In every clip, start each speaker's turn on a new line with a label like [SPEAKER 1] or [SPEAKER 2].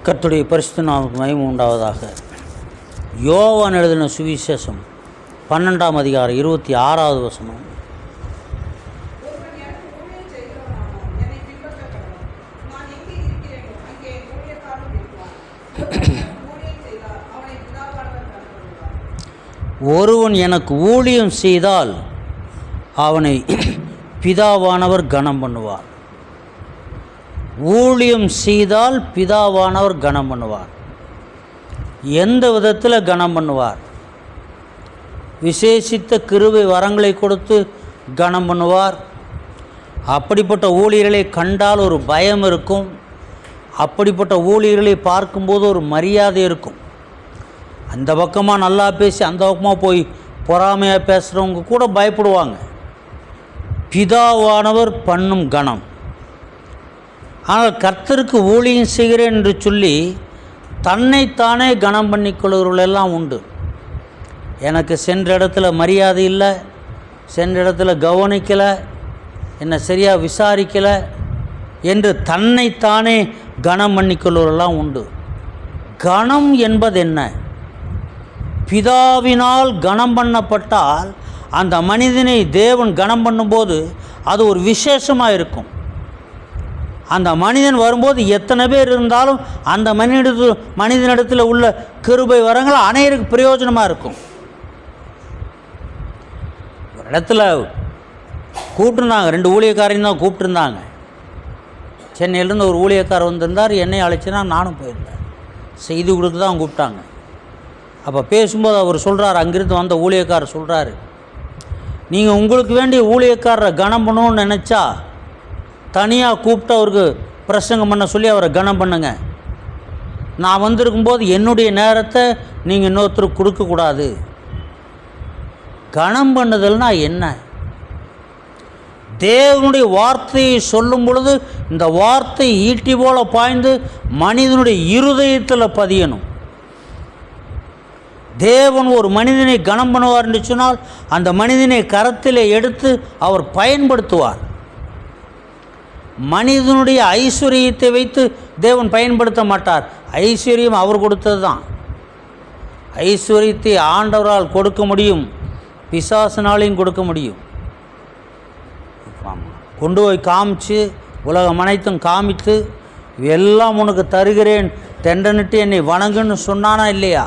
[SPEAKER 1] கர்த்தருடைய பரிசுத்த நாமத்துக்கு மகிமை உண்டாவதாக. யோவான் எழுதின சுவிசேஷம் 12ஆம் அதிகாரம் 26வது வசனம். ஒருவன் எனக்கு ஊழியம் செய்தால் அவனை பிதாவானவர் கனம் பண்ணுவார். ஊழியம் செய்தால் பிதாவானவர் கனம் பண்ணுவார். எந்த விதத்தில் கனம் பண்ணுவார்? விசேஷித்த கிருபை வரங்களை கொடுத்து கனம் பண்ணுவார். அப்படிப்பட்ட ஊழியர்களை கண்டால் ஒரு பயம் இருக்கும். அப்படிப்பட்ட ஊழியர்களை பார்க்கும்போது ஒரு மரியாதை இருக்கும். அந்த பக்கமாக நல்லா பேசி அந்த பக்கமாக போய் பொறாமையாக பேசுகிறவங்க கூட பயப்படுவாங்க. பிதாவானவர் பண்ணும் கனம். ஆனால் கர்த்தருக்கு ஊழியம் செய்கிறேன் என்று சொல்லி தன்னைத்தானே கனம் பண்ணிக்கொள்கிறவர்களெல்லாம் உண்டு. எனக்கு சென்ற இடத்துல மரியாதை இல்லை, சென்ற இடத்துல கவனிக்கலை, என்னை சரியாக விசாரிக்கலை என்று தன்னைத்தானே கனம் பண்ணிக்கொள்கிறவர்களெல்லாம் உண்டு. கனம் என்பது என்ன? பிதாவினால் கனம் பண்ணப்பட்டால் அந்த மனிதனை தேவன் கனம் பண்ணும்போது அது ஒரு விசேஷமாக இருக்கும். அந்த மனிதன் வரும்போது எத்தனை பேர் இருந்தாலும் அந்த மனிதனிடத்தில் உள்ள கிருபை வரங்கள் அனைவருக்கு பிரயோஜனமாக இருக்கும். ஒரு இடத்துல கூப்பிட்டுருந்தாங்க, 2 ஊழியக்காரையும் தான் கூப்பிட்டுருந்தாங்க. சென்னையிலேருந்து ஒரு ஊழியக்காரர் வந்திருந்தார், என்னை அழைச்சினா நானும் போயிருந்தேன். செய்தி கொடுத்து தான் கூப்பிட்டாங்க. அப்போ பேசும்போது அவர் சொல்கிறார், அங்கிருந்து வந்த ஊழியக்காரர் சொல்கிறாரு, நீங்கள் உங்களுக்கு வேண்டிய ஊழியக்காரரை கனம் பண்ணணும்னு நினச்சா தனியாக கூப்பிட்டு அவருக்கு பிரசங்கம் பண்ண சொல்லி அவரை கனம் பண்ணுங்க. நான் வந்திருக்கும்போது என்னுடைய நேரத்தை நீங்கள் இன்னொருத்தருக்கு கொடுக்கக்கூடாது. கனம் பண்ணுதல்னா என்ன? தேவனுடைய வார்த்தையை சொல்லும் பொழுது இந்த வார்த்தை ஈட்டி போல பாய்ந்து மனிதனுடைய இருதயத்தில் பதியணும். தேவன் ஒரு மனிதனை கனம் பண்ணுவார் என்று சொன்னால் அந்த மனிதனை கரத்தில் எடுத்து அவர் பயன்படுத்துவார். மனிதனுடைய ஐஸ்வர்யத்தை வைத்து தேவன் பயன்படுத்த மாட்டார். ஐஸ்வர்யம் அவர் கொடுத்தது தான். ஐஸ்வர்யத்தை ஆண்டவரால் கொடுக்க முடியும், பிசாசினாலையும் கொடுக்க முடியும். கொண்டு போய் காமிச்சு உலகம் அனைத்தும் காமித்து எல்லாம் உனக்கு தருகிறேன் தெண்டனிட்டு என்னை வணங்குன்னு சொன்னானா இல்லையா?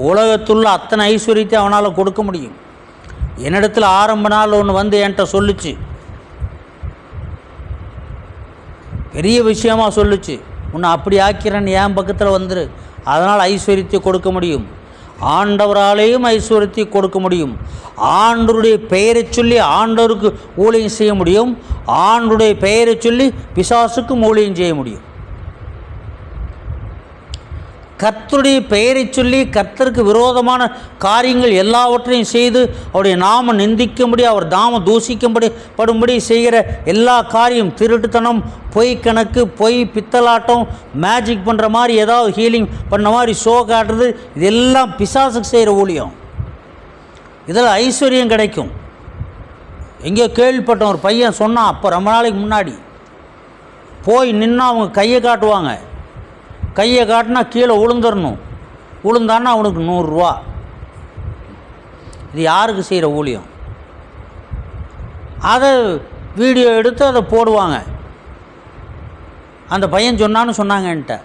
[SPEAKER 1] உலகத்துள்ள அத்தனை ஐஸ்வர்யத்தை அவனால் கொடுக்க முடியும். என்னிடத்தில் ஆரம்ப நாள் ஒன்று வந்து என்கிட்ட சொல்லுச்சு, பெரிய விஷயமாக சொல்லுச்சு, உன்னை அப்படி ஆக்கிறேன்னு என் பக்கத்தில் வந்துரு, அதனால் ஐஸ்வர்யத்தை கொடுக்க முடியும். ஆண்டவராலேயும் ஐஸ்வர்யத்தை கொடுக்க முடியும். ஆண்டவருடைய பெயரை சொல்லி ஆண்டவருக்கு ஊழியம் செய்ய முடியும். ஆண்டவருடைய பெயரை சொல்லி பிசாசுக்கும் ஊழியம் செய்ய முடியும். கர்த்தருடைய பெயரை சொல்லி கர்த்தருக்கு விரோதமான காரியங்கள் எல்லாவற்றையும் செய்து அவருடைய நாம நிந்திக்கும்படி, அவர் நாம தூசிக்கும்படி செய்கிற எல்லா காரியம், திருட்டுத்தனம், பொய் கணக்கு, பொய் பித்தலாட்டம், மேஜிக் பண்ணுற மாதிரி, ஏதாவது ஹீலிங் பண்ண மாதிரி ஷோ காட்டுறது, இதெல்லாம் பிசாசுக்கு செய்கிற ஊழியம். இதில் ஐஸ்வர்யம் கிடைக்கும். எங்கேயோ கேள்விப்பட்டோம், ஒரு பையன் சொன்னான், அப்போ ரொம்ப நாளைக்கு முன்னாடி போய் நின்னா அவங்க கையை காட்டுவாங்க. கையை காட்டினா கீழே விழுந்துடணும், விழுந்தான்னா அவனுக்கு 100 ரூபா. இது யாருக்கு செய்கிற ஊழியம்? அதை வீடியோ எடுத்து அதை போடுவாங்க. அந்த பையன் சொன்னாங்க என்கிட்ட,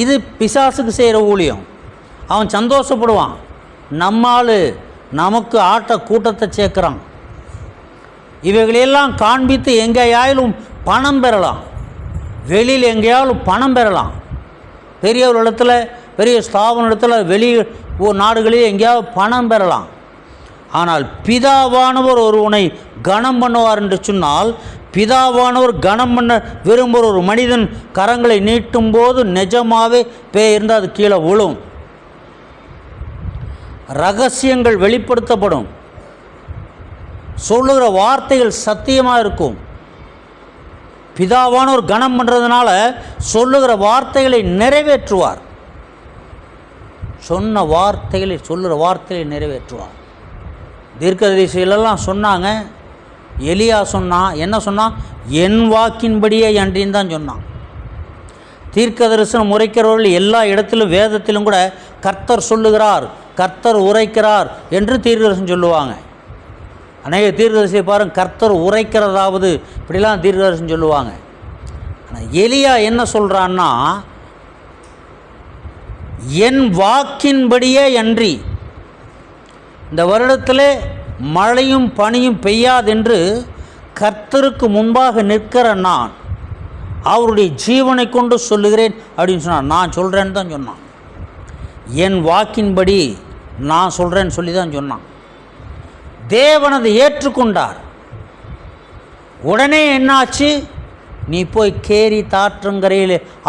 [SPEAKER 1] இது பிசாசுக்கு செய்கிற ஊழியம். அவன் சந்தோஷப்படுவான், நம்மால் நமக்கு ஆட்ட கூட்டத்தை சேர்க்குறான். இவைகளெல்லாம் காண்பித்து எங்கேயாயிலும் பணம் பெறலாம், வெளியில் எங்கேயாவது பணம் பெறலாம். பெரிய ஒரு இடத்துல, பெரிய ஸ்தாபன இடத்துல, வெளி நாடுகளில் எங்கேயாவது பணம் பெறலாம். ஆனால் பிதாவானவர் ஒருவனை கனம் பண்ணுவார் என்று சொன்னால், பிதாவானவர் கனம் பண்ண விரும்புகிற ஒரு மனிதன் கரங்களை நீட்டும் போது நிஜமாகவே இருந்தால் அது கீழே விழும். ரகசியங்கள் வெளிப்படுத்தப்படும். சொல்லுகிற வார்த்தைகள் சத்தியமாக இருக்கும். பிதாவானவர் கனம் பண்ணுறதுனால சொல்லுகிற வார்த்தைகளை நிறைவேற்றுவார். சொல்லுகிற வார்த்தைகளை நிறைவேற்றுவார். தீர்க்கதரிசிகளெல்லாம் சொன்னாங்க, எலியா சொன்னான், என்ன சொன்னான்? என் வாக்கின்படியே அன்றின்னு தான் சொன்னான். தீர்க்க தரிசனம் உரைக்கிறவர்கள் எல்லா இடத்திலும் வேதத்திலும் கூட கர்த்தர் சொல்லுகிறார், கர்த்தர் உரைக்கிறார் என்று தீர்க்கதரிசனம் சொல்லுவாங்க. அநேக தீர்க்கதரிசியை பாருங்கள், கர்த்தர் உரைக்கிறதாவது இப்படிலாம் தீர்க்கதரிசனம் சொல்லுவாங்க. ஆனால் எலியா என்ன சொல்கிறான்னா, என் வாக்கின்படியே அன்றி இந்த வருடத்தில் மழையும் பனியும் பெய்யாதென்று கர்த்தருக்கு முன்பாக நிற்கிற நான் அவருடைய ஜீவனை கொண்டு சொல்லுகிறேன் அப்படின்னு சொன்னான். நான் சொல்கிறேன்னு தான் சொன்னான். என் வாக்கின்படி நான் சொல்கிறேன்னு சொல்லி தான் சொன்னான். தேவன் அதை ஏற்றுக்கொண்டார். உடனே என்னாச்சு, நீ போய் கேரி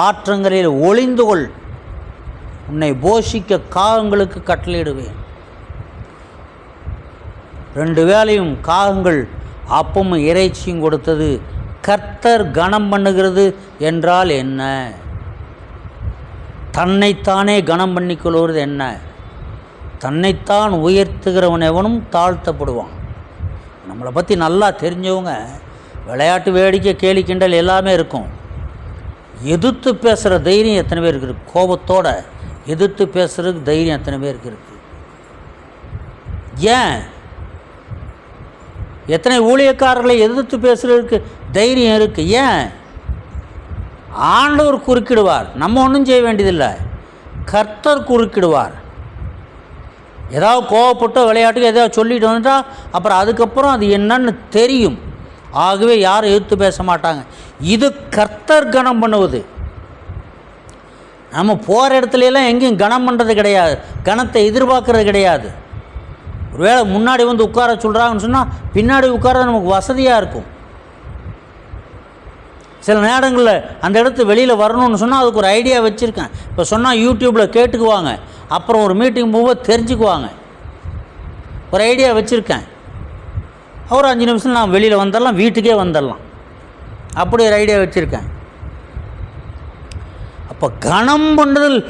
[SPEAKER 1] ஆற்றங்கரையில் ஒளிந்து கொள், உன்னை போஷிக்க காகங்களுக்கு கட்டளையிடுவேன். 2 வேளையும் காகங்கள் அப்பமும் இறைச்சியும் கொடுத்தது. கர்த்தர் கனம் பண்ணுகிறது என்றால் என்ன? தன்னைத்தானே கனம் பண்ணிக்கொள்வது என்ன? தன்னைத்தான் உயர்த்துகிறவன் எவனும் தாழ்த்தப்படுவான். நம்மளை பற்றி நல்லா தெரிஞ்சவங்க விளையாட்டு, வேடிக்கை, கேலி, கிண்டல் எல்லாமே இருக்கும். எதிர்த்து பேசுகிற தைரியம் எத்தனை பேருக்கு இருக்குது? கோபத்தோடு எதிர்த்து பேசுகிறதுக்கு தைரியம் எத்தனை பேருக்கு இருக்குது? ஏன்? எத்தனை ஊழியக்காரர்களை எதிர்த்து பேசுகிறதுக்கு தைரியம் இருக்குது? ஏன்? ஆண்டவர் குறுக்கிடுவார். நம்ம ஒன்றும் செய்ய வேண்டியதில்லை, கர்த்தர் குறுக்கிடுவார். ஏதாவது கோவப்பட்டோ விளையாட்டுக்கு ஏதாவது சொல்லிட்டு வந்துட்டால் அப்புறம் அதுக்கப்புறம் அது என்னன்னு தெரியும். ஆகவே யாரும் எதிர்த்து பேச மாட்டாங்க. இது கர்த்தர் கனம் பண்ணுவது. நம்ம போகிற இடத்துலலாம் எங்கேயும் கனம் பண்ணுறது கிடையாது, கனத்தை எதிர்பார்க்கறது கிடையாது. ஒருவேளை முன்னாடி வந்து உட்கார சொல்கிறாங்கன்னு சொன்னால் பின்னாடி உட்கார நமக்கு வசதியாக இருக்கும். சில நேரங்களில் அந்த இடத்து வெளியில் வரணும்னு சொன்னால் அதுக்கு ஒரு ஐடியா வச்சுருக்கேன். இப்போ சொன்னால் யூடியூப்பில் கேட்டுக்குவாங்க, அப்புறம் ஒரு மீட்டிங் போகும்போது தெரிஞ்சுக்குவாங்க. ஒரு ஐடியா வச்சுருக்கேன். ஒரு 5 நிமிஷம் நான் வெளியில் வந்துடலாம், வீட்டுக்கே வந்துடலாம், அப்படி ஒரு ஐடியா வச்சுருக்கேன். அப்போ கனம் பண்ணுதல்,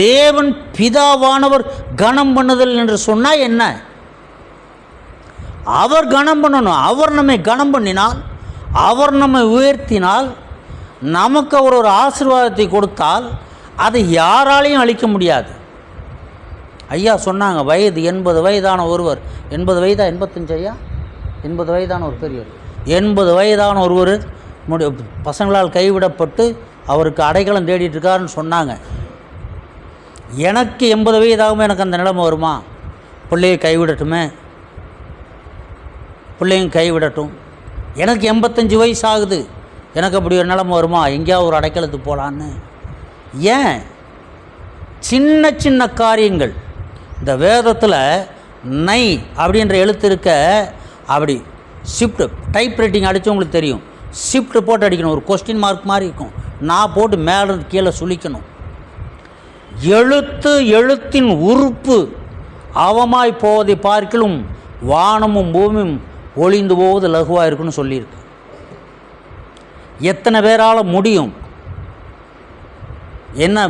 [SPEAKER 1] தேவன் பிதாவானவர் கனம் பண்ணுதல் என்று சொன்னால் என்ன? அவர் கனம் பண்ணணும். அவர் நம்மை கனம் பண்ணினால், அவர் நம்மை உயர்த்தினால், நமக்கு அவர் ஒரு ஆசீர்வாதத்தை கொடுத்தால் அதை யாராலையும் அளிக்க முடியாது. ஐயா சொன்னாங்க, வயது 80 வயதான ஒருவர், 80 வயதா 85 ஐயா 80 வயதான ஒரு பெரியவர், 80 வயதான ஒருவர் பசங்களால் கைவிடப்பட்டு அவருக்கு அடைக்கலம் தேடிட்டு இருக்காருன்னு சொன்னாங்க. எனக்கு 80 வயதாகவும் எனக்கு அந்த நிலைமை வருமா? பிள்ளையை கைவிடட்டுமே, பிள்ளையும் கைவிடட்டும். எனக்கு 85 வயசு ஆகுது, எனக்கு அப்படி ஒரு நிலைமை வருமா? எங்கேயாவது ஒரு அடைக்கலத்துக்கு போகலான்னு. ஏன்? சின்ன சின்ன காரியங்கள். இந்த வேதத்தில் நை அப்படின்ற எழுத்து இருக்க, அப்படி ஷிஃப்ட் டைப் ரைட்டிங் அடித்தவங்களுக்கு தெரியும். ஷிஃப்ட் போட்டு அடிக்கணும், ஒரு கொஸ்டின் மார்க் மாதிரி இருக்கும். நான் போட்டு மேலே கீழே சுழிக்கணும். எழுத்தின் உறுப்பு அவமாய் போவதை பார்க்கலும் வானமும் பூமியும் ஒளிந்து போவது லகுவாக இருக்குன்னு சொல்லியிருக்கு. எத்தனை பேரால் முடியும்? என்ன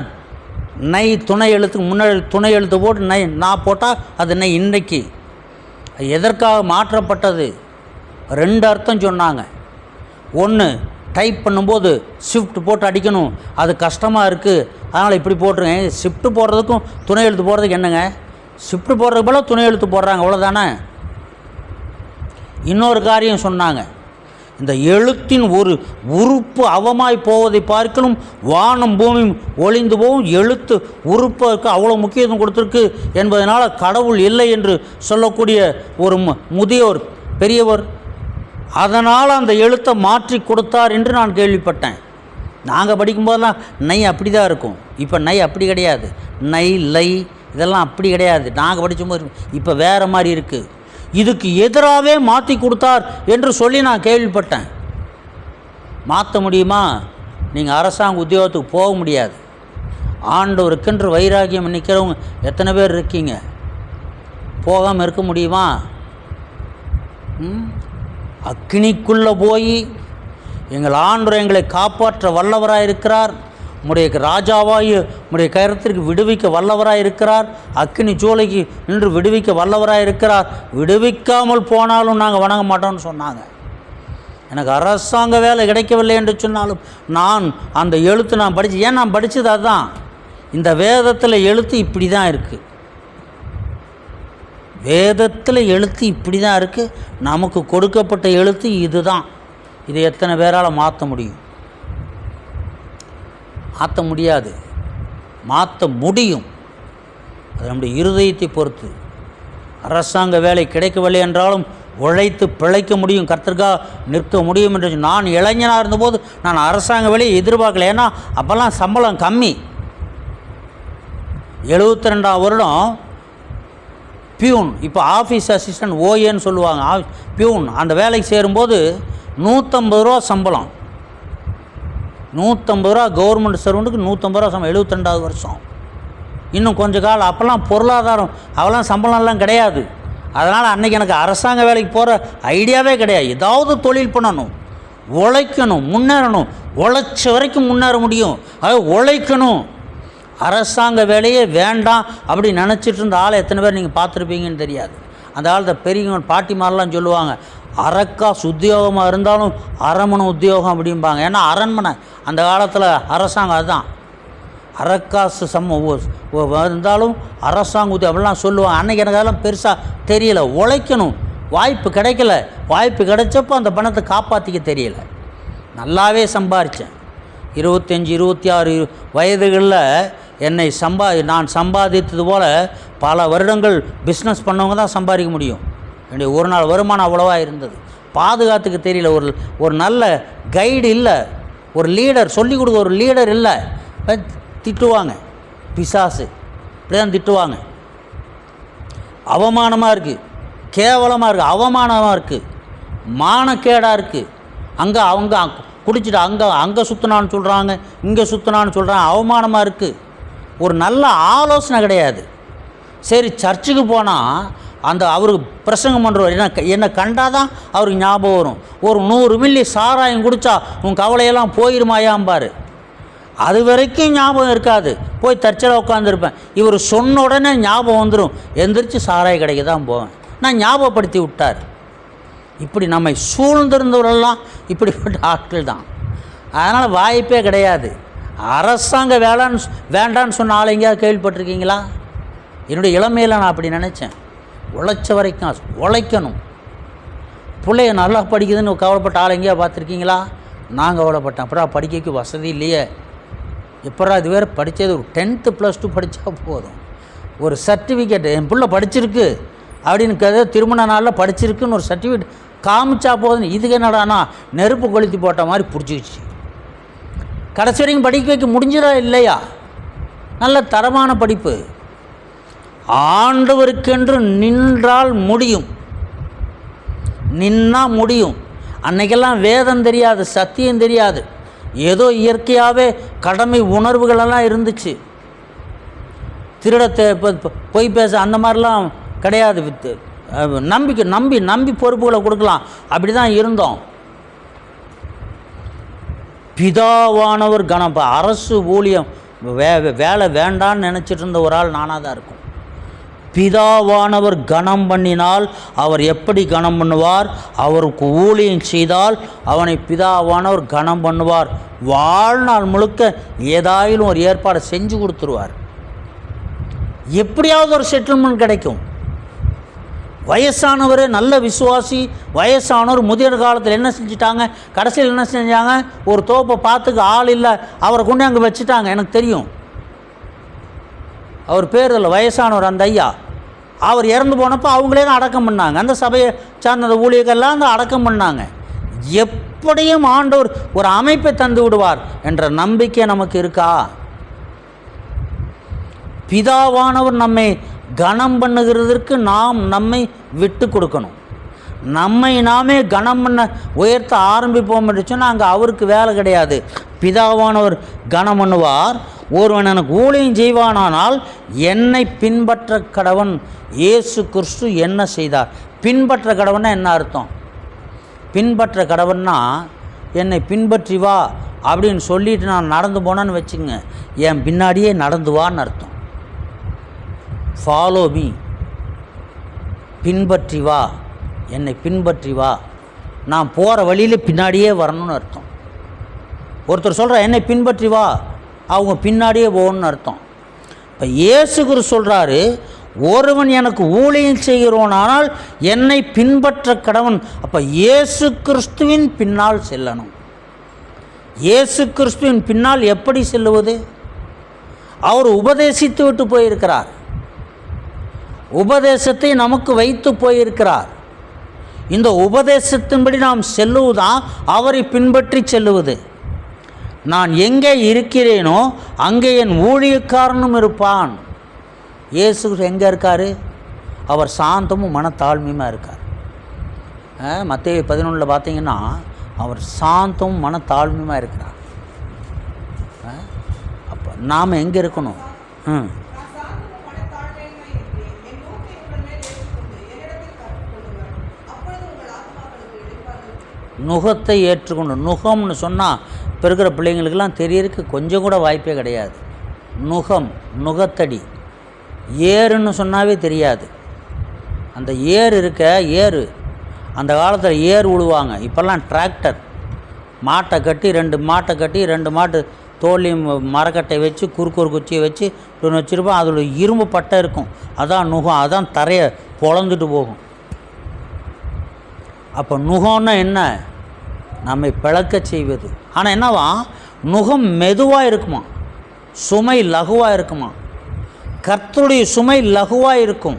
[SPEAKER 1] நை துணை எழுத்துக்கு முன்னாடி துணை எழுத்து போட்டு நை நான் போட்டால் அது நை. இன்றைக்கு எதற்காக மாற்றப்பட்டது? 2 அர்த்தம் சொன்னாங்க. ஒன்று, டைப் பண்ணும்போது ஷிஃப்ட் போட்டு அடிக்கணும், அது கஷ்டமாக இருக்குது, அதனால் இப்படி போட்டுருங்க. ஷிஃப்ட் போடுறதுக்கும் துணை எழுத்து போடுறதுக்கு என்னங்க? ஷிஃப்ட் போடுறதுக்கு போல துணை எழுத்து போடுறாங்க, அவ்வளோதானே. இன்னொரு காரியம் சொன்னாங்க, இந்த எழுத்தின் ஒரு உறுப்பு அவமாய் போவதை பார்க்கணும் வானம் பூமியும் ஒளிந்து போகும். எழுத்து உறுப்புக்கு அவ்வளோ முக்கியத்துவம் கொடுத்துருக்கு என்பதனால் கடவுள் இல்லை என்று சொல்லக்கூடிய ஒரு முதியோர் பெரியவர், அதனால் அந்த எழுத்தை மாற்றி கொடுத்தார் என்று நான் கேள்விப்பட்டேன். நாங்கள் படிக்கும்போதெல்லாம் நை அப்படி தான் இருக்கும். இப்போ நை அப்படி கிடையாது. நை, லை இதெல்லாம் அப்படி கிடையாது. நாங்கள் படிக்கும்போது இப்போ வேறு மாதிரி இருக்குது. இதுக்கு எதிராகவே மாற்றி கொடுத்தார் என்று சொல்லி நான் கேள்விப்பட்டேன். மாற்ற முடியுமா? நீங்கள் அரசாங்க உத்தியோகத்துக்கு போக முடியாது. ஆண்டவருக்கென்று வைராகியம் நிற்கிறவங்க எத்தனை பேர் இருக்கீங்க? போகாமல் இருக்க முடியுமா? அக்னிக்குள்ளே போய் எங்கள் ஆண்டவர் எங்களை காப்பாற்ற வல்லவராக இருக்கிறார், உம்முடைய ராஜாவாய் உம்முடைய கரத்திற்கு விடுவிக்க வல்லவராக இருக்கிறார், அக்கினி சூளைக்கு நின்று விடுவிக்க வல்லவராக இருக்கிறார், விடுவிக்காமல் போனாலும் நாங்கள் வணங்க மாட்டோம்னு சொன்னாங்க. எனக்கு அரசாங்க வேலை கிடைக்கவில்லை என்று சொன்னாலும் நான் அந்த எழுத்து நான் படித்து, ஏன் நான் படித்தது அதுதான். இந்த வேதத்தில் எழுத்து இப்படி தான் இருக்குது, வேதத்தில் எழுத்து இப்படி தான் இருக்குது, நமக்கு கொடுக்கப்பட்ட எழுத்து இது தான். இதை எத்தனை பேரால் மாற்ற முடியும்? மாற்ற முடியாது. மாற்ற முடியும், அது நம்முடைய இருதயத்தை பொறுத்து. அரசாங்க வேலை கிடைக்கவில்லை என்றாலும் உழைத்து பிழைக்க முடியும், கர்த்தருக்காக நிற்க முடியும் என்று. நான் இளைஞனாக இருந்தபோது நான் அரசாங்க வேலையை எதிர்பார்க்கல. ஏன்னா அப்போல்லாம் சம்பளம் கம்மி. 72ஆம் வருடம் பியூன், இப்போ ஆஃபீஸ் அசிஸ்டன்ட் ஓஏன்னு சொல்லுவாங்க, பியூன், அந்த வேலைக்கு சேரும்போது 150 ரூபா சம்பளம். 150 ரூபா கவர்மெண்ட் சர்வெண்ட்டுக்கு 150 ரூபா சம்பளம். 72ஆவது வருஷம். இன்னும் கொஞ்சம் காலம். அப்போல்லாம் பொருளாதாரம் அவெல்லாம் சம்பளம்லாம் கிடையாது. அதனால் அன்றைக்கி எனக்கு அரசாங்க வேலைக்கு போகிற ஐடியாவே கிடையாது. ஏதாவது தொழில் பண்ணணும், உழைக்கணும், முன்னேறணும். உழைச்ச வரைக்கும் முன்னேற முடியும். அது உழைக்கணும். அரசாங்க வேலையே வேண்டாம் அப்படி நினச்சிட்டு இருந்த ஆளை எத்தனை பேர் நீங்கள் பார்த்துருப்பீங்கன்னு தெரியாது. அந்த காலத்தை பெரியவங்க பாட்டிமாரெலாம் சொல்லுவாங்க, அரக்காசு உத்தியோகமாக இருந்தாலும் அரண்மனை உத்தியோகம் அப்படிம்பாங்க. ஏன்னா அரண்மனை அந்த காலத்தில் அரசாங்கம் அதுதான். அரக்காசு இருந்தாலும் அரசாங்க உத்தியோகம் அப்படிலாம் சொல்லுவாங்க. அன்றைக்கி எனக்கு அதெல்லாம் பெருசாக தெரியல. உழைக்கணும். வாய்ப்பு கிடைக்கல. வாய்ப்பு கிடைச்சப்போ அந்த பணத்தை காப்பாற்றிக்க தெரியல. நல்லாவே சம்பாதிச்சேன். 25, 26 வயதுகளில் என்னை நான் சம்பாதித்தது போல் பல வருடங்கள் பிஸ்னஸ் பண்ணவங்க தான் சம்பாதிக்க முடியும். என்னுடைய ஒரு நாள் வருமானம் அவ்வளோவா இருந்தது. பாதுகாத்துக்கு தெரியல. ஒரு நல்ல கைடு இல்லை, ஒரு லீடர் சொல்லிக் கொடுக்க ஒரு லீடர் இல்லை. திட்டுவாங்க, பிசாசு இப்படி தான் திட்டுவாங்க. அவமானமாக இருக்குது, கேவலமாக இருக்குது, அவமானமாக இருக்குது, மானக்கேடாக இருக்குது. அவங்க குடிச்சிட்டு அங்கே சுற்றினான்னு சொல்கிறாங்க, இங்கே சுற்றினான்னு சொல்கிறாங்க. அவமானமாக இருக்குது. ஒரு நல்ல ஆலோசனை கிடையாது. சரி, சர்ச்சுக்கு போனால் அவருக்கு பிரசங்கம் பண்ணுறவர் என்னை கண்டால் தான் அவருக்கு ஞாபகம் வரும். ஒரு 100 மில்லி சாராயம் குடித்தா உன் கவலையெல்லாம் போயிருமாயாம்பார். அது வரைக்கும் ஞாபகம் இருக்காது. போய் தற்செயலாக உட்காந்துருப்பேன். இவர் சொன்ன உடனே ஞாபகம் வந்துடும். எந்திரிச்சு சாராய கடைக்கு தான் போவேன். நான் ஞாபகப்படுத்தி விட்டார். இப்படி நம்மை சூழ்ந்திருந்தவரெல்லாம் இப்படிப்பட்ட ஆட்கள் தான். அதனால் வாய்ப்பே கிடையாது. அரசாங்க வேண்டான்னு சொன்ன ஆள் எங்கேயாவது கேள்விப்பட்டிருக்கீங்களா? என்னுடைய இளமையில் நான் அப்படி நினச்சேன். உழைச்ச வரைக்கும் உழைக்கணும். பிள்ளைய நல்லா படிக்குதுன்னு கவலைப்பட்ட ஆள் எங்கேயா பார்த்துருக்கீங்களா? நான் கவலைப்பட்டேன். அப்புறம் படிக்க வசதி இல்லையே, எப்படா இது வேறு படித்தது ஒரு 10th +2 படித்தா போதும், ஒரு சர்டிஃபிகேட் என் பிள்ளை படிச்சிருக்கு அப்படின்னு திருமண நாளில் படிச்சிருக்குன்னு ஒரு சர்டிஃபிகேட் காமிச்சா போதும். இதுக்கு என்னடானா நெருப்பு கொளுத்தி போட்ட மாதிரி பிடிச்சிக்கிச்சு. கடைசி வரைக்கும் படிக்க வைக்க முடிஞ்சதா இல்லையா? நல்ல தரமான படிப்பு. ஆண்டவருக்கென்று நின்றால் முடியும், நின்னா முடியும். அன்றைக்கெல்லாம் வேதம் தெரியாது, சத்தியம் தெரியாது. ஏதோ இயற்கையாகவே கடமை உணர்வுகளெல்லாம் இருந்துச்சு. திருடத்தை பொய் பேச அந்த மாதிரிலாம் கிடையாது. நம்பிக்கை நம்பி பொறுப்புகளை கொடுக்கலாம். அப்படி தான் இருந்தோம். பிதாவானவர் கணம். அரசு ஊழியம் வேலை வேண்டான்னு நினச்சிட்டு இருந்த ஒரு ஆள் நானாக தான் இருக்கும். பிதாவானவர் கனம் பண்ணினால் அவர் எப்படி கனம் பண்ணுவார்? அவருக்கு ஊழியம் செய்தால் அவனை பிதாவானவர் கனம் பண்ணுவார். வாழ்நாள் முழுக்க ஏதாயிலும் ஒரு ஏற்பாடு செஞ்சு கொடுத்துருவார். எப்படியாவது ஒரு செட்டில்மெண்ட் கிடைக்கும். வயசானவர் நல்ல விசுவாசி, வயசானவர் முதியோர் காலத்தில் என்ன செஞ்சிட்டாங்க, கடைசியில் என்ன செஞ்சாங்க, ஒரு தோப்பை பார்த்துக்க ஆள் இல்லை, அவரை கொண்டு அங்கே வச்சுட்டாங்க. எனக்கு தெரியும், அவர் பேர் இல்லை, வயசானவர் அந்த ஐயா. அவர் இறந்து போனப்போ அவங்களே தான் அடக்கம் பண்ணாங்க. அந்த சபையை சார்ந்த ஊழியர்கள்லாம் அந்த அடக்கம் பண்ணாங்க. எப்படியும் ஆண்டவர் ஒரு அமைப்பை தந்து விடுவார் என்ற நம்பிக்கை நமக்கு இருக்கா? பிதாவானவர் நம்மை கனம் பண்ணுகிறதற்கு நாம் நம்மை விட்டு கொடுக்கணும். நம்மை நாமே கனம் பண்ண உயர்த்த ஆரம்பிப்போம் என்று சொன்னால் அங்கே அவருக்கு வேலை கிடையாது. பிதாவானவர் கனம் பண்ணுவார். ஒருவன் எனக்கு ஊழியம் செய்வானானால் என்னை பின்பற்ற கடவன். இயேசு கிறிஸ்து என்ன செய்தார்? பின்பற்ற கடவன்னா என்ன அர்த்தம்? பின்பற்ற கடவன்னா என்னை பின்பற்றி வா அப்படின்னு சொல்லிட்டு நான் நடந்து போனேன்னு வச்சுங்க, என் பின்னாடியே நடந்து வான்னு அர்த்தம். ஃபாலோ மீ, பின்பற்றி வா, என்னை பின்பற்றி வா. நான் போகிற வழியில் பின்னாடியே வரணும்னு அர்த்தம். ஒருத்தர் சொல்கிறார் என்னை பின்பற்றி வா, அவங்க பின்னாடியே போகணும்னு அர்த்தம். இப்போ இயேசு கிறிஸ்து சொல்கிறாரு, ஒருவன் எனக்கு ஊழியம் செய்கிறோனானால் என்னை பின்பற்ற கடவன். அப்போ இயேசு கிறிஸ்துவின் பின்னால் செல்லணும். இயேசு கிறிஸ்துவின் பின்னால் எப்படி செல்லுவது? அவர் உபதேசித்து விட்டு போயிருக்கிறார், உபதேசத்தை நமக்கு வைத்து போயிருக்கிறார். இந்த உபதேசத்தின்படி நாம் செல்லுவதுதான் அவரை பின்பற்றி செல்லுவது. நான் எங்கே இருக்கிறேனோ அங்கே என் ஊழியக்காரனும் இருப்பான். இயேசு எங்கே இருக்கார்? அவர் சாந்தமும் மனத்தாழ்மையுமா இருக்கார். மத்தேயு 11 பார்த்தீங்கன்னா அவர் சாந்தமும் மனத்தாழ்மையுமா இருக்கிறார். அப்போ நாம் எங்கே இருக்கணும்? நுகத்தை ஏற்றுக்கொண்டு, நுகம்னு சொன்னால் இப்போ இருக்கிற பிள்ளைங்களுக்கெல்லாம் தெரியறதுக்கு கொஞ்சம் கூட வாய்ப்பே கிடையாது. நுகம், நுகத்தடி. ஏறுன்னு சொன்னாவே தெரியாது. அந்த ஏர் இருக்க, ஏறு அந்த காலத்தில் ஏர் விழுவாங்க. இப்போல்லாம் டிராக்டர், மாட்டை கட்டி 2 மாட்டை கட்டி 2 மாட்டு தோல்லையும் மரக்கட்டை வச்சு குறுக்கு ஒரு குச்சியை வச்சு ஒன்று வச்சுருப்போம். அதோட இரும்பு பட்டை இருக்கும், அதான் நுகம். அதான் தரையை பொழந்துட்டு போகும். அப்போ நுகம்னா என்ன? நம்மை பிளக்க செய்வது. ஆனால் என்னவா, நுகம் மெதுவாக இருக்குமா, சுமை லகுவாக இருக்குமா. கர்த்தருடைய சுமை லகுவாக இருக்கும்.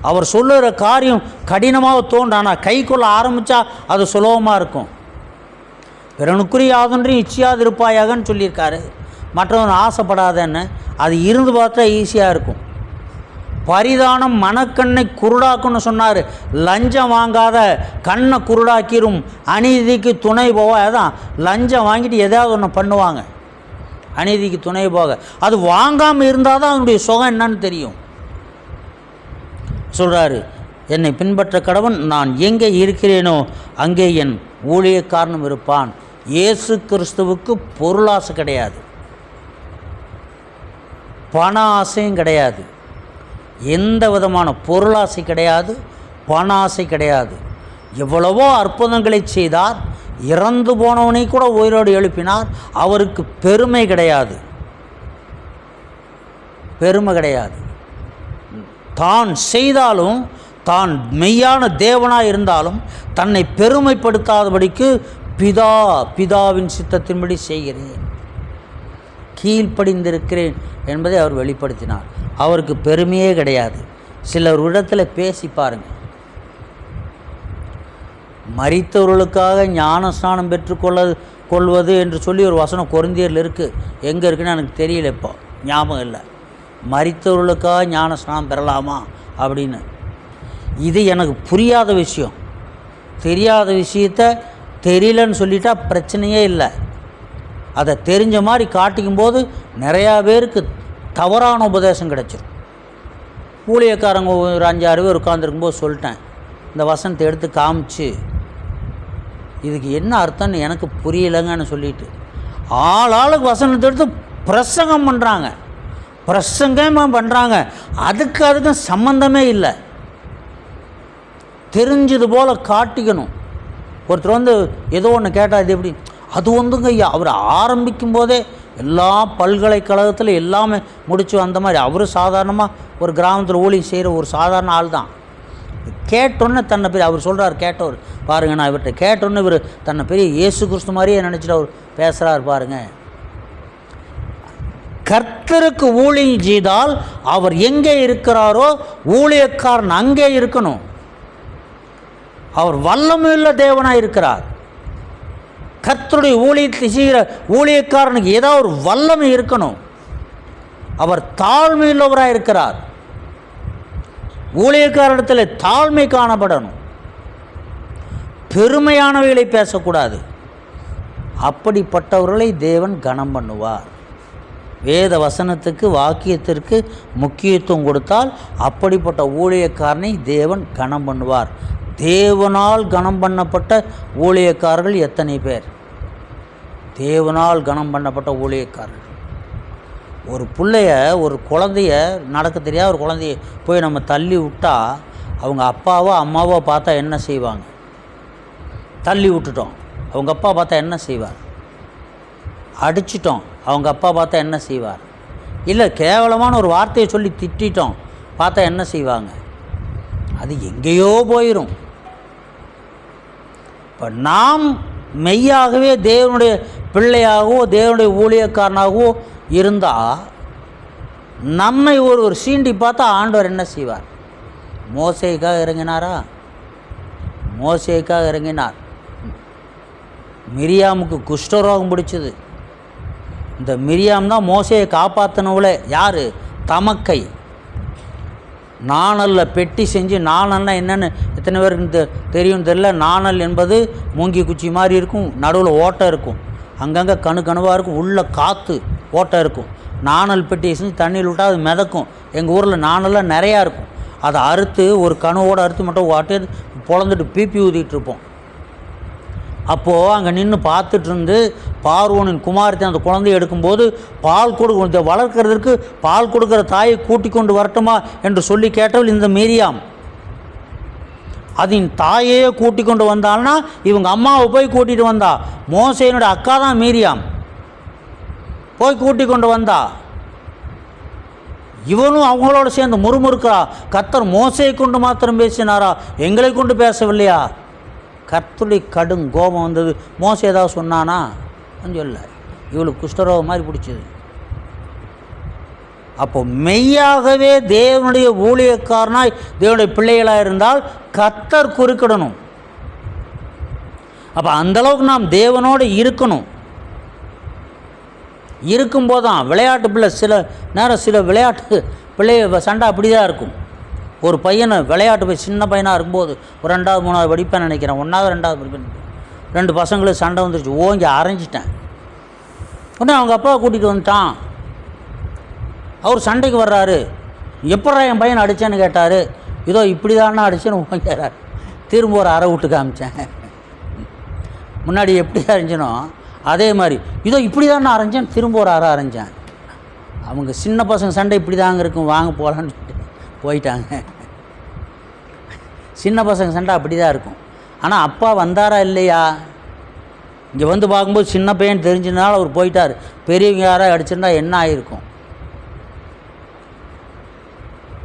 [SPEAKER 1] அவர் சொல்லுகிற காரியம் கடினமாக தோன்றும், ஆனால் கை கொள்ள ஆரம்பித்தா அது சுலபமாக இருக்கும். பிறனுக்குரிய யாதொன்றையும் இச்சையாது இருப்பாயாகன்னு சொல்லியிருக்காரு. மற்றவன் ஆசைப்படாதன்னு. அது இருந்து பார்த்தா ஈஸியாக இருக்கும். பரிதானம் மனக்கண்ணை குருடாக்குன்னு சொன்னார். லஞ்சம் வாங்காத கண்ணை குருடாக்கிரும், அநீதிக்கு துணை போக. அதான் லஞ்சம் வாங்கிட்டு எதாவது ஒன்று பண்ணுவாங்க, அநீதிக்கு துணை போக. அது வாங்காமல் இருந்தால் தான் அதனுடைய சுகம் என்னன்னு தெரியும். சொல்கிறாரு, என்னை பின்பற்ற கடவன், நான் எங்கே இருக்கிறேனோ அங்கே என் ஊழியக்காரனும் இருப்பான். இயேசு கிறிஸ்துவுக்கு பொருளாசை கிடையாது, பண ஆசையும் கிடையாது, எந்த விதமான பொருளாசை கிடையாது, பண ஆசை கிடையாது. எவ்வளவோ அற்புதங்களை செய்தார், இறந்து போனவனை கூட உயிரோடு எழுப்பினார். அவருக்கு பெருமை கிடையாது, பெருமை கிடையாது. தான் செய்தாலும், தான் மெய்யான தேவனாக இருந்தாலும் தன்னை பெருமைப்படுத்தாதபடிக்கு பிதாவின் சித்தத்தின்படி செய்கிறேன், கீழ்ப்படிந்திருக்கிறேன் என்பதை அவர் வெளிப்படுத்தினார். அவருக்கு பெருமையே கிடையாது. சிலர் இடத்துல பேசி பாருங்கள். மரித்தவர்களுக்காக ஞான ஸ்நானம் பெற்றுக்கொள்வது என்று சொல்லி ஒரு வசனம் கொரிந்தியரில் இருக்குது. எங்கே இருக்குன்னு எனக்கு தெரியல, இப்போ ஞாபகம் இல்லை. மரித்தவர்களுக்காக ஞான ஸ்நானம் பெறலாமா அப்படின்னு. இது எனக்கு புரியாத விஷயம். தெரியாத விஷயத்த தெரியலன்னு சொல்லிட்டா பிரச்சனையே இல்லை. அதை தெரிஞ்ச மாதிரி காட்டிக்கும் போது நிறையா பேருக்கு தவறான உபதேசம் கிடச்சிரும். ஊழியக்காரங்க ஒரு 5-6 பேர் உட்காந்துருக்கும்போது சொல்லிட்டேன், இந்த வசனத்தை எடுத்து காமிச்சு இதுக்கு என்ன அர்த்தம்னு எனக்கு புரியலைங்கன்னு சொல்லிட்டு ஆளுக்கு வசனத்தை எடுத்து பிரசங்கம் பண்ணுறாங்க, பிரசங்கமாக பண்ணுறாங்க. அதுக்கும் சம்பந்தமே இல்லை. தெரிஞ்சது போல் காட்டிக்கணும். ஒருத்தர் வந்து ஏதோ ஒன்று கேட்டால் இது எப்படி, அது வந்துங்க ஐயா, அவர் ஆரம்பிக்கும் போதே எல்லா பல்கலைக்கழகத்தில் எல்லாமே முடிச்சு வந்த மாதிரி. அவர் சாதாரணமாக ஒரு கிராமத்தில் ஊழியம் செய்கிற ஒரு சாதாரண ஆள் தான். கேட்டோன்னே தன்னை பெரிய, அவர் சொல்கிறார், கேட்டவர் பாருங்கள், நான் இவர்கிட்ட கேட்டோன்னு இவர் தன்னை பெரிய இயேசு கிறிஸ்து மாதிரியே நினச்சிட்டு அவர் பேசுகிறார் பாருங்கள். கர்த்தருக்கு ஊழியம் செய்தால் அவர் எங்கே இருக்கிறாரோ ஊழியக்காரன் அங்கே இருக்கணும். அவர் வல்லமையுள்ள தேவனாக இருக்கிறார். கர்த்தருடைய ஊழியத்தை செய்கிற ஊழியக்காரனுக்கு ஏதாவது ஒரு வல்லமை இருக்கணும். அவர் தாழ்மையுள்ளவராக இருக்கிறார். ஊழியக்காரனிடத்தில் தாழ்மை காணப்படணும். பெருமையானவைகளை பேசக்கூடாது. அப்படிப்பட்டவர்களை தேவன் கனம் பண்ணுவார். வேத வசனத்துக்கு வாக்கியத்திற்கு முக்கியத்துவம் கொடுத்தால் அப்படிப்பட்ட ஊழியக்காரனை தேவன் கனம் பண்ணுவார். தேவனால் கனம் பண்ணப்பட்ட ஊழியக்காரர்கள் எத்தனை பேர்? தேவனால் கனம் பண்ணப்பட்ட ஊழியக்காரர்கள். ஒரு பிள்ளைய, ஒரு குழந்தைய, நடக்க தெரியாத ஒரு குழந்தைய போய் நம்ம தள்ளி விட்டால் அவங்க அப்பாவோ அம்மாவோ பார்த்தா என்ன செய்வாங்க? தள்ளி விட்டுட்டோம், அவங்க அப்பா பார்த்தா என்ன செய்வார்? அடிச்சிட்டோம், அவங்க அப்பா பார்த்தா என்ன செய்வார்? இல்லை கேவலமான ஒரு வார்த்தையை சொல்லி திட்டோம், பார்த்தா என்ன செய்வாங்க? அது எங்கேயோ போயிடும். இப்போ நாம் மெய்யாகவே தேவனுடைய பிள்ளையாகவோ தேவனுடைய ஊழியக்காரனாகவோ இருந்தால் நம்மை ஒரு சீண்டி பார்த்தா ஆண்டவர் என்ன செய்வார்? மோசேக்காக இறங்கினாரா? மோசேக்காக இறங்கினார். மிரியாமுக்கு குஷ்டரோகம் பிடிச்சது. இந்த மிரியாம் தான் மோசையை காப்பாற்றினவளே. யார்? தமக்கை. நாணலில் பெட்டி செஞ்சு, நாணல்னா என்னென்னு எத்தனை பேருக்கு தெரியும் தெரியல. நாணல் என்பது மூங்கி குச்சி மாதிரி இருக்கும், நடுவில் ஓட்டை இருக்கும், அங்கங்கே கணுவாக இருக்கும், உள்ளே காற்று ஓட்டை இருக்கும். நாணல் பெட்டி செஞ்சு தண்ணியில் விட்டால் அது மிதக்கும். எங்கள் ஊரில் நாணல்லாம் நிறையா இருக்கும். அதை அறுத்து ஒரு கணுவோடு அறுத்து மட்டும் வாட்டி பொழந்துட்டு பீப்பி ஊதிட்டுருப்போம். அப்போது அங்கே நின்று பார்த்துட்டு இருந்து பார்வோனின் குமாரத்தை அந்த குழந்தையை எடுக்கும்போது பால் கொடுக்க வளர்க்குறதுக்கு பால் கொடுக்குற தாயை கூட்டி கொண்டு வரட்டுமா என்று சொல்லி கேட்டவள் இந்த மிரியாம். அதன் தாயையே கூட்டி கொண்டு வந்தாள்னா இவங்க அம்மாவை போய் கூட்டிகிட்டு வந்தா. மோசேனுடைய அக்கா தான் மிரியாம், போய் கூட்டி கொண்டு வந்தா. இவனும் அவங்களோட சேர்ந்து முறுமுறுக்கிறா. கர்த்தர் மோசையை கொண்டு மாத்திரம் பேசினாரா, எங்களை கொண்டு பேசவில்லையா? கர்த்தருடைய கடும் கோபம் வந்தது. மோசே ஏதாவது சொன்னானா? சொல்ல. இவளுக்கு குஷ்டரோகம் மாதிரி பிடிச்சது. அப்போ மெய்யாகவே தேவனுடைய ஊழியக்காரனாய் தேவனுடைய பிள்ளைகளாக இருந்தால் கர்த்தர் குறுக்கிடணும். அப்போ அந்தளவுக்கு நாம் தேவனோடு இருக்கணும். இருக்கும்போதான் விளையாட்டு பிள்ளை சில நேரம் சில விளையாட்டு பிள்ளைய சண்டை அப்படி தான் இருக்கும். ஒரு பையனை விளையாட்டு போய் சின்ன பையனாக இருக்கும்போது ஒரு 2வது 3வது படிப்பேன் நினைக்கிறேன், 1வது 2வது படிப்பேன், 2 பசங்களுக்கு சண்டை வந்துருச்சு. ஓங்கி அரைஞ்சிட்டேன். உடனே அவங்க அப்பாவை கூட்டிகிட்டு வந்துட்டான். அவர் சண்டைக்கு வர்றாரு. எப்படா என் பையனை அடித்தேன்னு கேட்டார். இதோ இப்படி தானே அடிச்சேன்னு ஓங்கிறார். திரும்ப ஒரு அரை விட்டு காமிச்சேன். முன்னாடி எப்படி அரைஞ்சனோ அதே மாதிரி இதோ இப்படி தானே அரைஞ்சேன், திரும்ப ஒரு அரை அரைஞ்சேன். அவங்க சின்ன பசங்க சண்டை இப்படி தாங்க இருக்கும், வாங்க போகலான்னு போயிட்டாங்க. சின்ன பசங்க சண்டை அப்படி தான் இருக்கும். ஆனால் அப்பா வந்தாரா இல்லையா? இங்கே வந்து பார்க்கும்போது சின்ன பையன் தெரிஞ்சதுனால அவர் போயிட்டார். பெரியவங்க யாராவது அடிச்சிருந்தா என்ன ஆகிருக்கும்?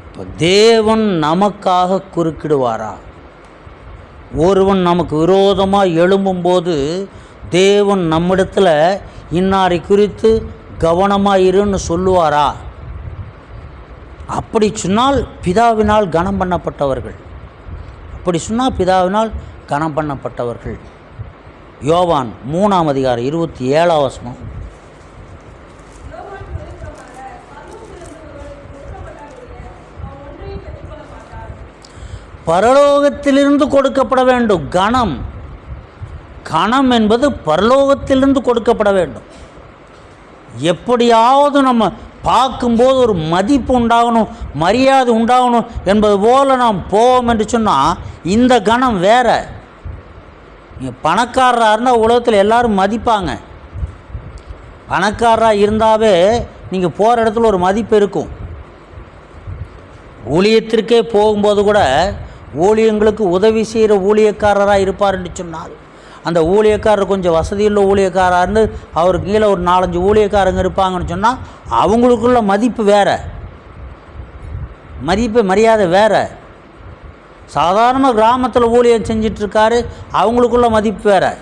[SPEAKER 1] இப்போ தேவன் நமக்காக குறுக்கிடுவாரா? ஒருவன் நமக்கு விரோதமாக எழும்பும்போது தேவன் நம்மிடத்தில் இன்னாரை குறித்து கவனமாக இருன்னு சொல்லுவாரா? அப்படி சொன்னால் பிதாவினால் கனம் பண்ணப்பட்டவர்கள். அப்படி சொன்னால் பிதாவினால் கனம் பண்ணப்பட்டவர்கள். யோவான் 3ஆம் அதிகாரம் 27ஆம் வசனம். பரலோகத்திலிருந்து கொடுக்கப்பட வேண்டும் கனம். கனம் என்பது பரலோகத்திலிருந்து கொடுக்கப்பட வேண்டும். எப்படியாவது நம்ம பார்க்கும்போது ஒரு மதிப்பு உண்டாகணும், மரியாதை உண்டாகணும் என்பது போல் நாம் போவோம் என்று சொன்னால் இந்த கணம் வேறு. நீங்கள் பணக்காரராக இருந்தால் உலகத்தில் எல்லோரும் மதிப்பாங்க. பணக்காரராக இருந்தாவே நீங்கள் போகிற இடத்துல ஒரு மதிப்பு இருக்கும். ஊழியத்திற்கே போகும்போது கூட ஊழியங்களுக்கு உதவி செய்கிற ஊழியக்காரராக இருப்பார் என்று சொன்னால் அந்த ஊழியக்காரர் கொஞ்சம் வசதியுள்ள ஊழியக்காரராக இருந்து அவருக்கு கீழே ஒரு 4-5 ஊழியக்காரங்க இருப்பாங்கன்னு சொன்னால் அவங்களுக்குள்ள மதிப்பு வேறு, மரியாதை வேறு. சாதாரணமாக கிராமத்தில் ஊழியம் செஞ்சிட்ருக்காரு, அவங்களுக்குள்ள மதிப்பு வேறு.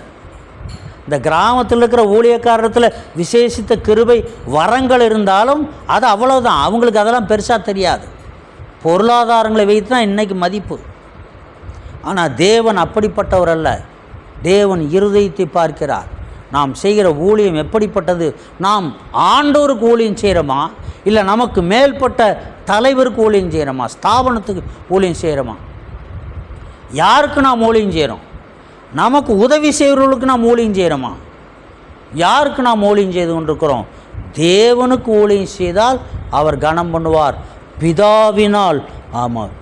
[SPEAKER 1] இந்த கிராமத்தில் இருக்கிற ஊழியக்காரத்தில் விசேஷித்த கிருபை வரங்கள் இருந்தாலும் அது அவ்வளோதான், அவங்களுக்கு அதெல்லாம் பெருசாக தெரியாது. பொருளாதாரங்களை வைத்து தான் இன்றைக்கி மதிப்பு. ஆனால் தேவன் அப்படிப்பட்டவர் அல்ல. தேவன் இருதயத்தை பார்க்கிறார். நாம் செய்கிற ஊழியம் எப்படிப்பட்டது? நாம் ஆண்டோருக்கு ஊழியம் செய்கிறோமா, இல்லை நமக்கு மேல்பட்ட தலைவருக்கு ஊழியம் செய்கிறோமா, ஸ்தாபனத்துக்கு ஊழியம் செய்கிறோமா? யாருக்கு நாம் ஊழியம் செய்கிறோம்? நமக்கு உதவி செய்கிறவர்களுக்கு நாம் ஊழியம் செய்கிறோமா? யாருக்கு நாம் ஊழியம் செய்து கொண்டிருக்கிறோம்? தேவனுக்கு ஊழியம் செய்தால் அவர் கனம் பண்ணுவார். பிதாவினால். ஆமாம்,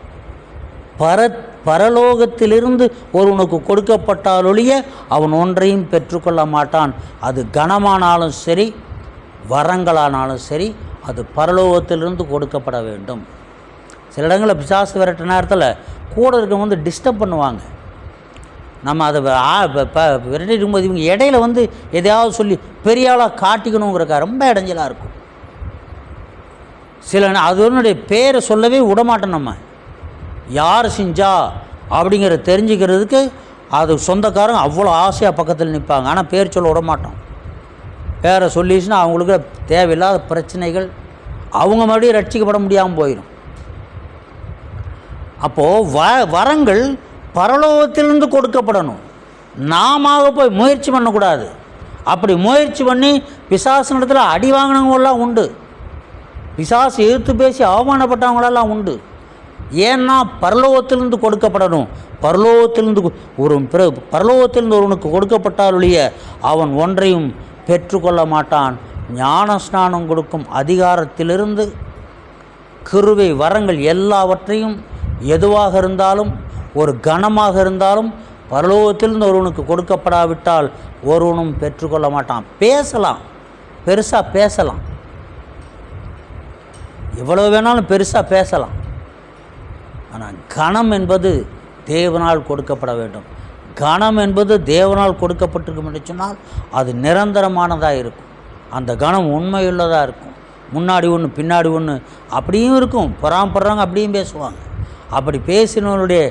[SPEAKER 1] பரலோகத்திலிருந்து ஒருவனுக்கு கொடுக்கப்பட்டாலொழிய அவன் ஒன்றையும் பெற்றுக்கொள்ள மாட்டான். அது கனமானாலும் சரி, வரங்களானாலும் சரி, அது பரலோகத்திலிருந்து கொடுக்கப்பட வேண்டும். சில இடங்களில் பிசாசு விரட்ட நேரத்தில் கூட இருக்கவங்க டிஸ்டர்ப் பண்ணுவாங்க. நம்ம அதை விரட்டிட்டு இருக்கும்போது இவங்க இடையில வந்து எதையாவது சொல்லி பெரிய ஆளாக காட்டிக்கணுங்கிறக்கா ரொம்ப இடைஞ்சலாக இருக்கும். சில அதனுடைய பேரை சொல்லவே விடமாட்டோம். நம்ம யார் செஞ்சா அப்படிங்கிற தெரிஞ்சுக்கிறதுக்கு அது சொந்தக்காரங்க அவ்வளோ ஆசையாக பக்கத்தில் நிற்பாங்க. ஆனால் பேர் சொல்ல விடமாட்டோம். பேரை சொல்லிச்சுன்னா அவங்களுக்கு தேவையில்லாத பிரச்சனைகள், அவங்க மறுபடியும் ரட்சிக்கப்பட முடியாமல் போயிடும். அப்போது வரங்கள் பரலோகத்திலிருந்து கொடுக்கப்படணும். நாம போய் முயற்சி பண்ணக்கூடாது. அப்படி முயற்சி பண்ணி பிசாசினிடத்தில் அடி வாங்கினவங்களாம் உண்டு. பிசாசு எதிர்த்து பேசி அவமானப்பட்டவங்களெல்லாம் உண்டு. ஏன்னா பரலோகத்திலிருந்து கொடுக்கப்படணும். பரலோகத்திலிருந்து ஒருவனுக்கு கொடுக்கப்பட்டாலுடைய அவன் ஒன்றையும் பெற்றுக்கொள்ள மாட்டான். ஞான ஸ்நானம் கொடுக்கும் அதிகாரத்திலிருந்து கிருபை வரங்கள் எல்லாவற்றையும் எதுவாக இருந்தாலும் ஒரு கணமாக இருந்தாலும் பரலோகத்திலிருந்து ஒருவனுக்கு கொடுக்கப்படாவிட்டால் ஒருவனும் பெற்றுக்கொள்ள மாட்டான். பேசலாம், பெருசாக பேசலாம், எவ்வளோ வேணாலும் பெருசாக பேசலாம். ஆனால் கணம் என்பது தேவனால் கொடுக்கப்பட வேண்டும். கணம் என்பது தேவனால் கொடுக்கப்பட்டிருக்கும் என்று சொன்னால் அது நிரந்தரமானதாக இருக்கும். அந்த கணம் உண்மையுள்ளதாக இருக்கும். முன்னாடி ஒன்று பின்னாடி ஒன்று அப்படியும் இருக்கும். பொறாமப்படுறவங்க அப்படியும் பேசுவாங்க. அப்படி பேசினவனுடைய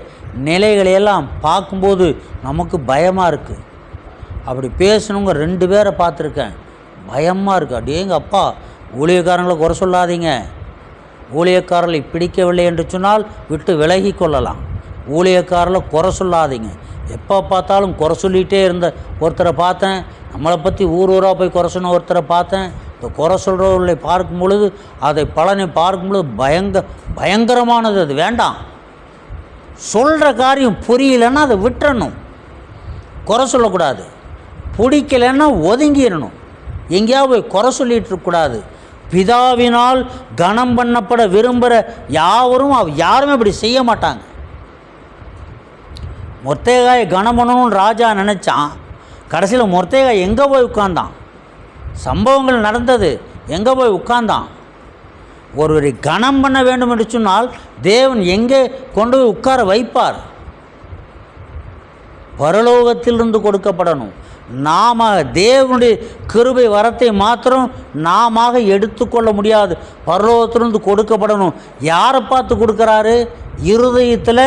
[SPEAKER 1] நிலைகளையெல்லாம் பார்க்கும்போது நமக்கு பயமாக இருக்குது. அப்படி பேசினவங்க 2 பேரை பார்த்துருக்கேன். பயமாக இருக்குது. அப்படியே எங்கள் அப்பா ஊழியக்காரங்களை குறை சொல்லாதீங்க. ஊழியக்காரர்களை பிடிக்கவில்லை என்று சொன்னால் விட்டு விலகி கொள்ளலாம். ஊழியக்காரர்களை குறை சொல்லாதீங்க. எப்போ பார்த்தாலும் குறை சொல்லிகிட்டே இருந்த ஒருத்தரை பார்த்தேன். நம்மளை பற்றி ஊராக போய் குறை சொன்ன ஒருத்தரை பார்த்தேன். இந்த குறை சொல்கிறவர்களை பார்க்கும் பொழுது அதை பலனை பார்க்கும் பொழுது பயங்கரமானது. அது வேண்டாம். சொல்கிற காரியம் புரியலைன்னா அதை விட்டுறணும். குறை சொல்லக்கூடாது. பிடிக்கலைன்னா ஒதுங்கிடணும். எங்கேயாவது போய் குறை சொல்லிகிட்டு இருக்கக்கூடாது. பிதாவினால் கனம் பண்ணப்பட விரும்புகிற யாருமே இப்படி செய்ய மாட்டாங்க. மொர்தேகாயை கனம் பண்ணணும்னு ராஜா நினச்சான். கடைசியில் மொர்தேகாய் எங்கே போய் உட்கார்ந்தான்? சம்பவங்கள் நடந்தது. எங்கே போய் உட்கார்ந்தான்? ஒருவரை கனம் பண்ண வேண்டும் என்று சொன்னால் தேவன் எங்கே கொண்டு போய் உட்கார வைப்பார்? பரலோகத்திலிருந்து கொடுக்கப்படணும். நாம தேவனுடைய கிருபை வரத்தை மாத்திரம் நாம எடுத்துக்கொள்ள முடியாது. பரலோகத்திலிருந்து கொடுக்கப்படணும். யாரை பார்த்து கொடுக்குறாரு? இருதயத்தில்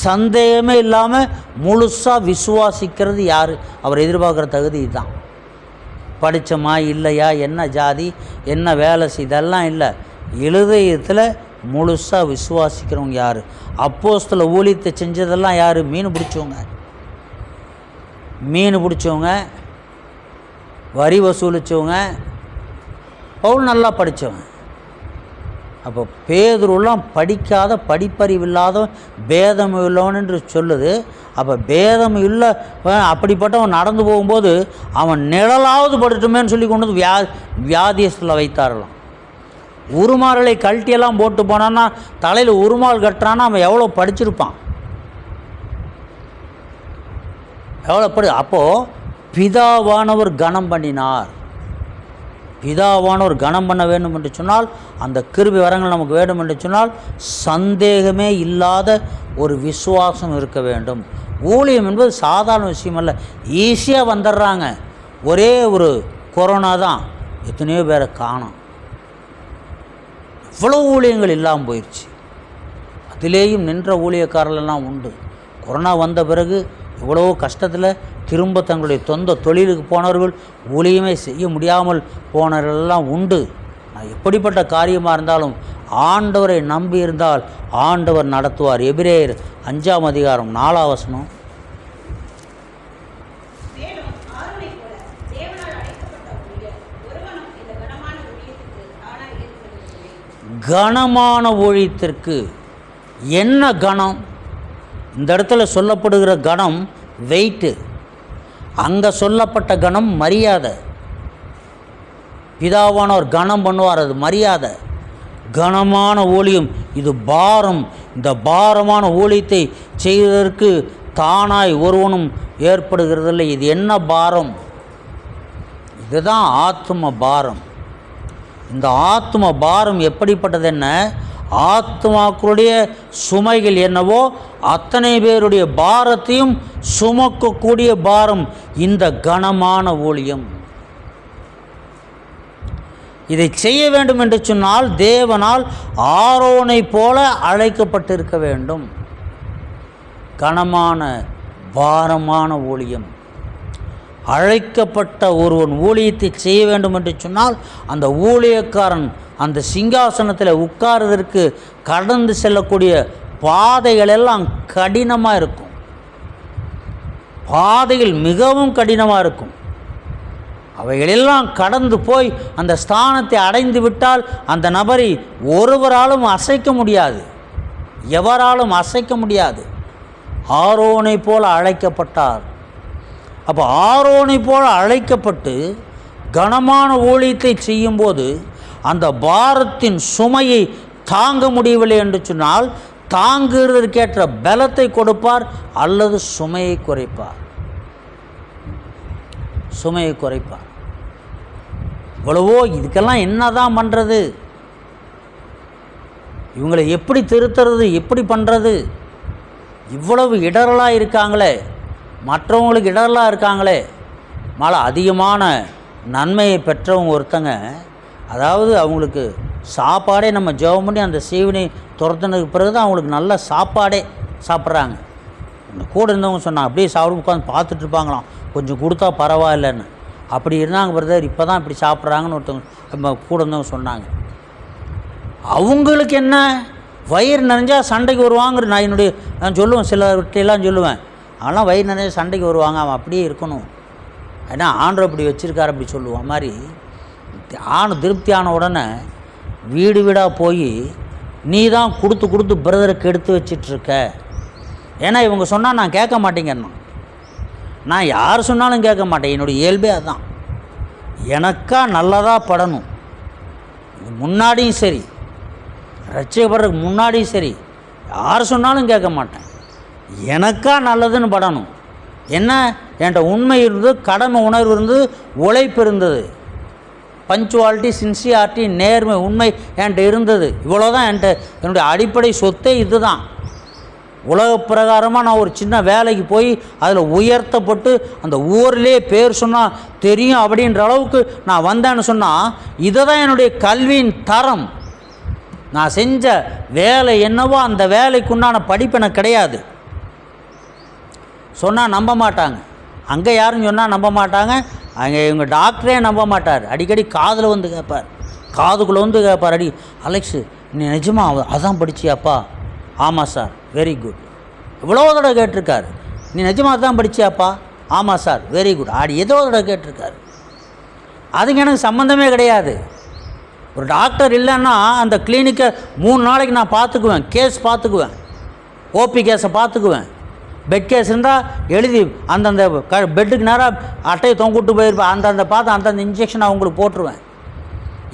[SPEAKER 1] சந்தேகமே இல்லாமல் முழுசாக விசுவாசிக்கிறது யார்? அவர் எதிர்பார்க்குற தகுதி தான். படித்தமா இல்லையா, என்ன ஜாதி, என்ன வேலை செய்தெல்லாம் இல்லை. இருதயத்தில் முழுசாக விசுவாசிக்கிறவங்க யார்? அப்போஸ்தல ஊழியத்தை செஞ்சதெல்லாம் யார்? மீன் பிடிச்சவங்க, வரி வசூலித்தவங்க. பவுல் நல்லா படித்தவங்க. அப்போ பேதுருலாம் படிக்காத படிப்பறிவில்லாத பேதம் உள்ளவன் என்று சொல்லுது. அப்போ பேதம் இல்லை அப்படிப்பட்டவன் நடந்து போகும்போது அவன் நிழலாவது படுத்துமேன்னு சொல்லி கொண்டு வந்து வியாதியத்தில் வைத்தாரலாம். உருமாறலை கழட்டியெல்லாம் போட்டு போனான்னா, தலையில் உருமால் கட்டுறான்னா அவன் எவ்வளோ படிச்சிருப்பான், எவ்வளோ அப்போது பிதாவானவர் கனம் பண்ணினார். பிதாவானவர் கனம் பண்ண வேண்டும் என்று சொன்னால், அந்த கிருபை வரங்கள் நமக்கு வேண்டும் என்று சொன்னால் சந்தேகமே இல்லாத ஒரு விசுவாசம் இருக்க வேண்டும். ஊழியம் என்பது சாதாரண விஷயம் அல்ல. ஈஸியாக வந்துடுறாங்க. ஒரே ஒரு கொரோனா தான் எத்தனையோ பேரை காணோம். இவ்வளோ ஊழியங்கள் இல்லாமல் போயிடுச்சு. அதிலேயும் நின்ற ஊழியக்காரர்களெல்லாம் உண்டு. கொரோனா வந்த பிறகு இவ்வளோ கஷ்டத்தில் திரும்ப தங்களுடைய சொந்த தொழிலுக்கு போனவர்கள், ஊழியமே செய்ய முடியாமல் போனவர்களெல்லாம் உண்டு. எப்படிப்பட்ட காரியமாக இருந்தாலும் ஆண்டவரை நம்பி இருந்தால் ஆண்டவர் நடத்துவார். எபிரேயர் 5ஆம் அதிகாரம் 4ஆம் வசனம். கனமான ஊழியத்திற்கு என்ன கனம்? இந்த இடத்துல சொல்லப்படுகிற கணம் வெயிட்டு, அங்கே சொல்லப்பட்ட கணம் மரியாதை. பிதாவானவர் கணம் பண்ணுவார், அது மரியாதை. கனமான ஊழியம் இது பாரம். இந்த பாரமான ஊழியத்தை செய்வதற்கு தானாய் ஒருவனும் ஏற்படுகிறதில்லை. இது என்ன பாரம்? இதுதான் ஆத்தும பாரம். இந்த ஆத்தும பாரம் எப்படிப்பட்டது? என்ன? ஆத்துமாக்களுடைய சுமைகள் என்னவோ அத்தனை பேருடைய பாரத்தையும் சுமக்கக்கூடிய பாரம் இந்த கனமான ஊழியம். இதை செய்ய வேண்டும் என்று சொன்னால் தேவனால் ஆரோனை போல அழைக்கப்பட்டிருக்க வேண்டும். கனமான பாரமான ஊழியம். அழைக்கப்பட்ட ஒருவன் ஊழியத்தை செய்ய வேண்டும் என்று சொன்னால் அந்த ஊழியக்காரன் அந்த சிங்காசனத்தில் உட்கார்வதற்கு கடந்து செல்லக்கூடிய பாதைகள் எல்லாம் கடினமாக இருக்கும். பாதைகள் மிகவும் கடினமாக இருக்கும். அவைகளெல்லாம் கடந்து போய் அந்த ஸ்தானத்தை அடைந்து விட்டால் அந்த நபரை ஒருவராலும் அசைக்க முடியாது, எவராலும் அசைக்க முடியாது. ஆரோனை போல அழைக்கப்பட்டார். அப்போ ஆரோனை போல அழைக்கப்பட்டு கனமான ஊழியத்தை செய்யும்போது அந்த பாரத்தின் சுமையை தாங்க முடியவில்லை என்று சொன்னால் தாங்குவதற்கேற்ற பலத்தை கொடுப்பார் அல்லது சுமையை குறைப்பார். சுமையை குறைப்பார். இவ்வளவோ இதுக்கெல்லாம் என்னதான் பண்ணுறது? இவங்களை எப்படி திருத்துறது? எப்படி பண்ணுறது? இவ்வளவு இடரலாக இருக்காங்களே, மற்றவங்களுக்கு இடரலாக இருக்காங்களே. மழை அதிகமான நன்மையை பெற்றவங்க ஒருத்தங்க, அதாவது அவங்களுக்கு சாப்பாடே நம்ம ஜெபம் பண்ணி அந்த சீவனை துரத்துனதுக்கு பிறகு தான் அவங்களுக்கு நல்ல சாப்பாடே சாப்பிட்றாங்க. அந்த கூட இருந்தவங்க சொன்னாங்க, அப்படியே சாப்பிட உட்காந்து பார்த்துட்ருப்பாங்களாம், கொஞ்சம் கொடுத்தா பரவாயில்லைன்னு. அப்படி இருந்தாங்க பிரதர், இப்போ தான் இப்படி சாப்பிட்றாங்கன்னு ஒருத்தவங்க கூட இருந்தவங்க சொன்னாங்க. அவங்களுக்கு என்ன, வயிறு நிறைஞ்சால் சண்டைக்கு வருவாங்க. நான் சொல்லுவேன், சிலர்கிட்டையெல்லாம் சொல்லுவேன், அதெல்லாம் வயிறு நிறைஞ்ச சண்டைக்கு வருவாங்க, அவன் அப்படியே இருக்கணும், ஏன்னா ஆண்டவர் அப்படி வச்சுருக்காரு அப்படி சொல்லுவான் மாதிரி. திருப்தி ஆன உடனே வீடு வீடாக போய் நீ தான் கொடுத்து கொடுத்து பிரதருக்கு எடுத்து வச்சிட்ருக்க. ஏன்னா இவங்க சொன்னால் நான் கேட்க மாட்டேங்கன்னா, நான் யார் சொன்னாலும் கேட்க மாட்டேன். என்னுடைய இயல்பே அதுதான். எனக்கா நல்லதாக படணும். முன்னாடியும் சரி, ரட்சிக்கப்படுறதுக்கு முன்னாடியும் சரி, யார் சொன்னாலும் கேட்க மாட்டேன். எனக்கா நல்லதுன்னு படணும். என்ன, என்கிட்ட உண்மை இருந்தது, கடமை உணர்வு இருந்தது, உழைப்பு இருந்தது, பஞ்சுவாலிட்டி, சின்சியாரிட்டி, நேர்மை, உண்மை என்கிட்ட இருந்தது. இவ்வளோதான் என்கிட்ட என்னுடைய அடிப்படை சொத்தே இது தான். உலக பிரகாரமாக நான் ஒரு சின்ன வேலைக்கு போய் அதில் உயர்த்தப்பட்டு அந்த ஊரிலே பேர் சொன்னால் தெரியும் அப்படின்ற அளவுக்கு நான் வந்தேன்னு சொன்னால் இதை தான் என்னுடைய கல்வியின் தரம். நான் செஞ்ச வேலை என்னவோ அந்த வேலைக்குண்டான படிப்பு எனக்கு கிடையாது. சொன்னால் நம்ப மாட்டாங்க. அங்கே யாரும் சொன்னால் நம்ப மாட்டாங்க. அங்கே இவங்க டாக்டரே நம்ப மாட்டார். அடிக்கடி காதில் வந்து கேட்பார், காதுக்குள்ளே வந்து கேட்பார், அடி அலெக்ஸு நீ நிஜமாக அதான் படிச்சியாப்பா? ஆமாம் சார், வெரி குட். இவ்வளோ தடவை கேட்டிருக்காரு. நீ நிஜமாக தான் படிச்சியாப்பா? ஆமாம் சார், வெரி குட். ஏதோ தடவை கேட்டிருக்காரு. அதுக்கு எனக்கு சம்மந்தமே கிடையாது. ஒரு டாக்டர் இல்லைன்னா அந்த கிளினிக்கை 3 நாளைக்கு நான் பார்த்துக்குவேன், கேஸ் பார்த்துக்குவேன், ஓபி கேஸை பார்த்துக்குவேன். பெட் கேஸ் இருந்தால் எழுதி அந்தந்த பெட்டுக்கு நேராக அட்டையை தொங்கிட்டு போயிருப்பேன். அந்தந்த பார்த்து அந்தந்த இன்ஜெக்ஷன் அவங்களுக்கு போட்டுருவேன்.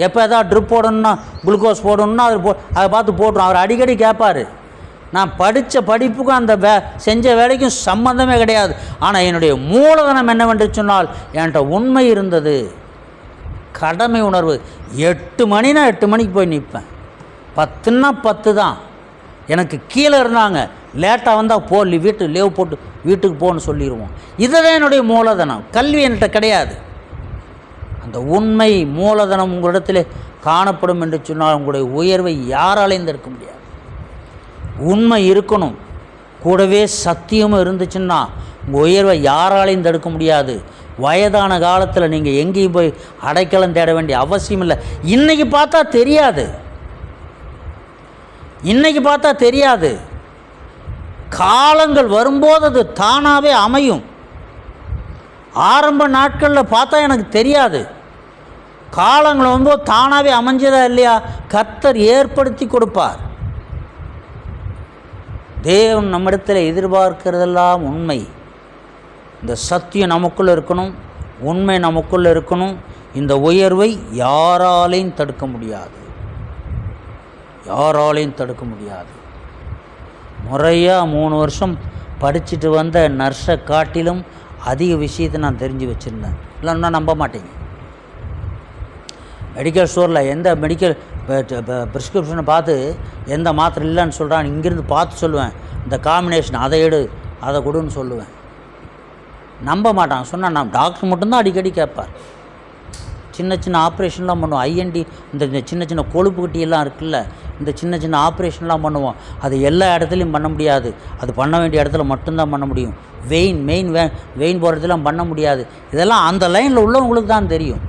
[SPEAKER 1] எப்போ எதாவது ட்ரிப் போடணுன்னா, குளுக்கோஸ் போடணுன்னா அதை பார்த்து போட்டுருவோம். அவர் அடிக்கடி கேட்பார். நான் படித்த படிப்புக்கும் அந்த செஞ்ச வேலைக்கும் சம்மந்தமே கிடையாது. ஆனால் என்னுடைய மூலதனம் என்னவென்று சொன்னால் என்கிட்ட உண்மை இருந்தது, கடமை உணர்வு. 8 மணினா 8 மணிக்கு போய் நிற்பேன், 10ன்னா 10 தான். எனக்கு கீழே இருந்தாங்க, லேட்டாக வந்தால் லீவ் போட்டு வீட்டுக்கு போகணுன்னு சொல்லிடுவோம். இதுதான் என்னுடைய மூலதனம். கல்வி என்கிட்ட கிடையாது. அந்த உண்மை மூலதனம் உங்களிடத்தில் காணப்படும் என்று சொன்னால் உங்களுடைய உயர்வை யாராலையும் தடுக்க முடியாது. உண்மை இருக்கணும், கூடவே சத்தியமும் இருந்துச்சுன்னா உங்கள் உயர்வை யாராலையும் தடுக்க முடியாது. வயதான காலத்தில் நீங்கள் எங்கேயும் போய் அடைக்கலம் தேட வேண்டிய அவசியம் இல்லை. இன்றைக்கி பார்த்தா தெரியாது, இன்றைக்கி பார்த்தா தெரியாது. காலங்கள் வரும்போது அது தானாகவே அமையும். ஆரம்ப நாட்களில் பார்த்தா எனக்கு தெரியாது. காலங்கள் வரும்போது தானாகவே அமைஞ்சதா இல்லையா? கர்த்தர் ஏற்படுத்தி கொடுப்பார். தேவன் நம்மிடத்தில் எதிர்பார்க்கிறதெல்லாம் உண்மை. இந்த சத்தியம் நமக்குள்ளே இருக்கணும், உண்மை நமக்குள்ளே இருக்கணும். இந்த உயர்வை யாராலையும் தடுக்க முடியாது, யாராலையும் தடுக்க முடியாது. முறையாக 3 வருஷம் படிச்சுட்டு வந்த நர்ஸை காட்டிலும் அதிக விஷயத்தை நான் தெரிஞ்சு வச்சுருந்தேன். இல்லைன்னா நம்ப மாட்டேங்க. மெடிக்கல் ஸ்டோரில் எந்த மெடிக்கல் ப்ரிஸ்கிரிப்ஷனை பார்த்து எந்த மாத்திரை இல்லைன்னு சொல்கிறான், இங்கேருந்து பார்த்து சொல்லுவேன், இந்த காம்பினேஷன் அதை எடு, அதை கொடுன்னு சொல்லுவேன். நம்ப மாட்டான். சொன்னால் நான் டாக்டர் மட்டும்தான் அடிக்கடி கேட்பார். சின்ன சின்ன ஆப்ரேஷன்லாம் பண்ணுவோம். ஐஎன்டி இந்த சின்ன சின்ன கொழுப்பு கட்டியெல்லாம் இருக்குல்ல, இந்த சின்ன சின்ன ஆப்ரேஷன்லாம் பண்ணுவோம். அது எல்லா இடத்துலையும் பண்ண முடியாது, அது பண்ண வேண்டிய இடத்துல மட்டும்தான் பண்ண முடியும். வெயின் போகிறதுலாம் பண்ண முடியாது. இதெல்லாம் அந்த லைனில் உள்ளவங்களுக்கு தான் தெரியும்.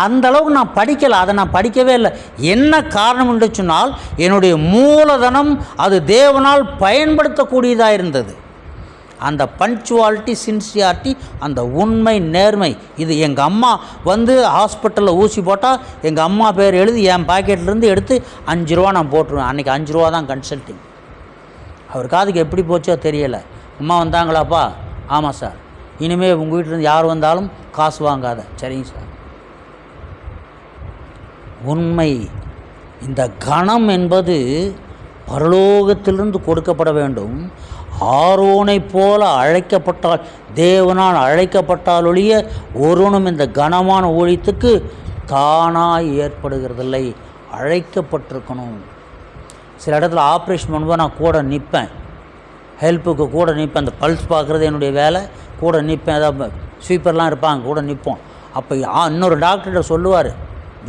[SPEAKER 1] அந்த அளவுக்கு நான் படிக்கலை, அதை நான் படிக்கவே இல்லை. என்ன காரணம் என்று சொன்னால், என்னுடைய மூலதனம் அது தேவனால் பயன்படுத்தக்கூடியதாக இருந்தது. அந்த பங்க்சுவாலிட்டி, சின்சியாரிட்டி, அந்த உண்மை, நேர்மை. இது எங்கள் அம்மா வந்து ஹாஸ்பிட்டலில் ஊசி போட்டால் எங்கள் அம்மா பேர் எழுதி என் பாக்கெட்லேருந்து எடுத்து 5 ரூபா நான் போட்டுருவேன். அன்றைக்கி 5 ரூபா தான் கன்சல்ட்டிங். அவர் காதுக்கு எப்படி போச்சோ தெரியலை. அம்மா வந்தாங்களாப்பா? ஆமாம் சார். இனிமேல் உங்கள் வீட்டிலேருந்து யார் வந்தாலும் காசு வாங்காத. சரிங்க சார். உண்மை. இந்த கணம் என்பது பரலோகத்திலிருந்து கொடுக்கப்பட வேண்டும். ஆரோனை போல அழைக்கப்பட்டால், தேவனால் அழைக்கப்பட்டால் ஒழிய ஒருவனும் இந்த கனமான ஊழியத்துக்கு தானாக ஏற்படுகிறதில்லை. அழைக்கப்பட்டிருக்கணும். சில இடத்துல ஆப்ரேஷன் பண்ணும்போது நான் கூட நிற்பேன், ஹெல்ப்புக்கு கூட நிற்பேன். அந்த பல்ஸ் பார்க்குறது என்னுடைய வேலை. கூட நிற்பேன். ஏதாவது ஸ்வீப்பர்லாம் இருப்பாங்க, கூட நிற்போம். அப்போ இன்னொரு டாக்டர்கிட்ட சொல்லுவார்,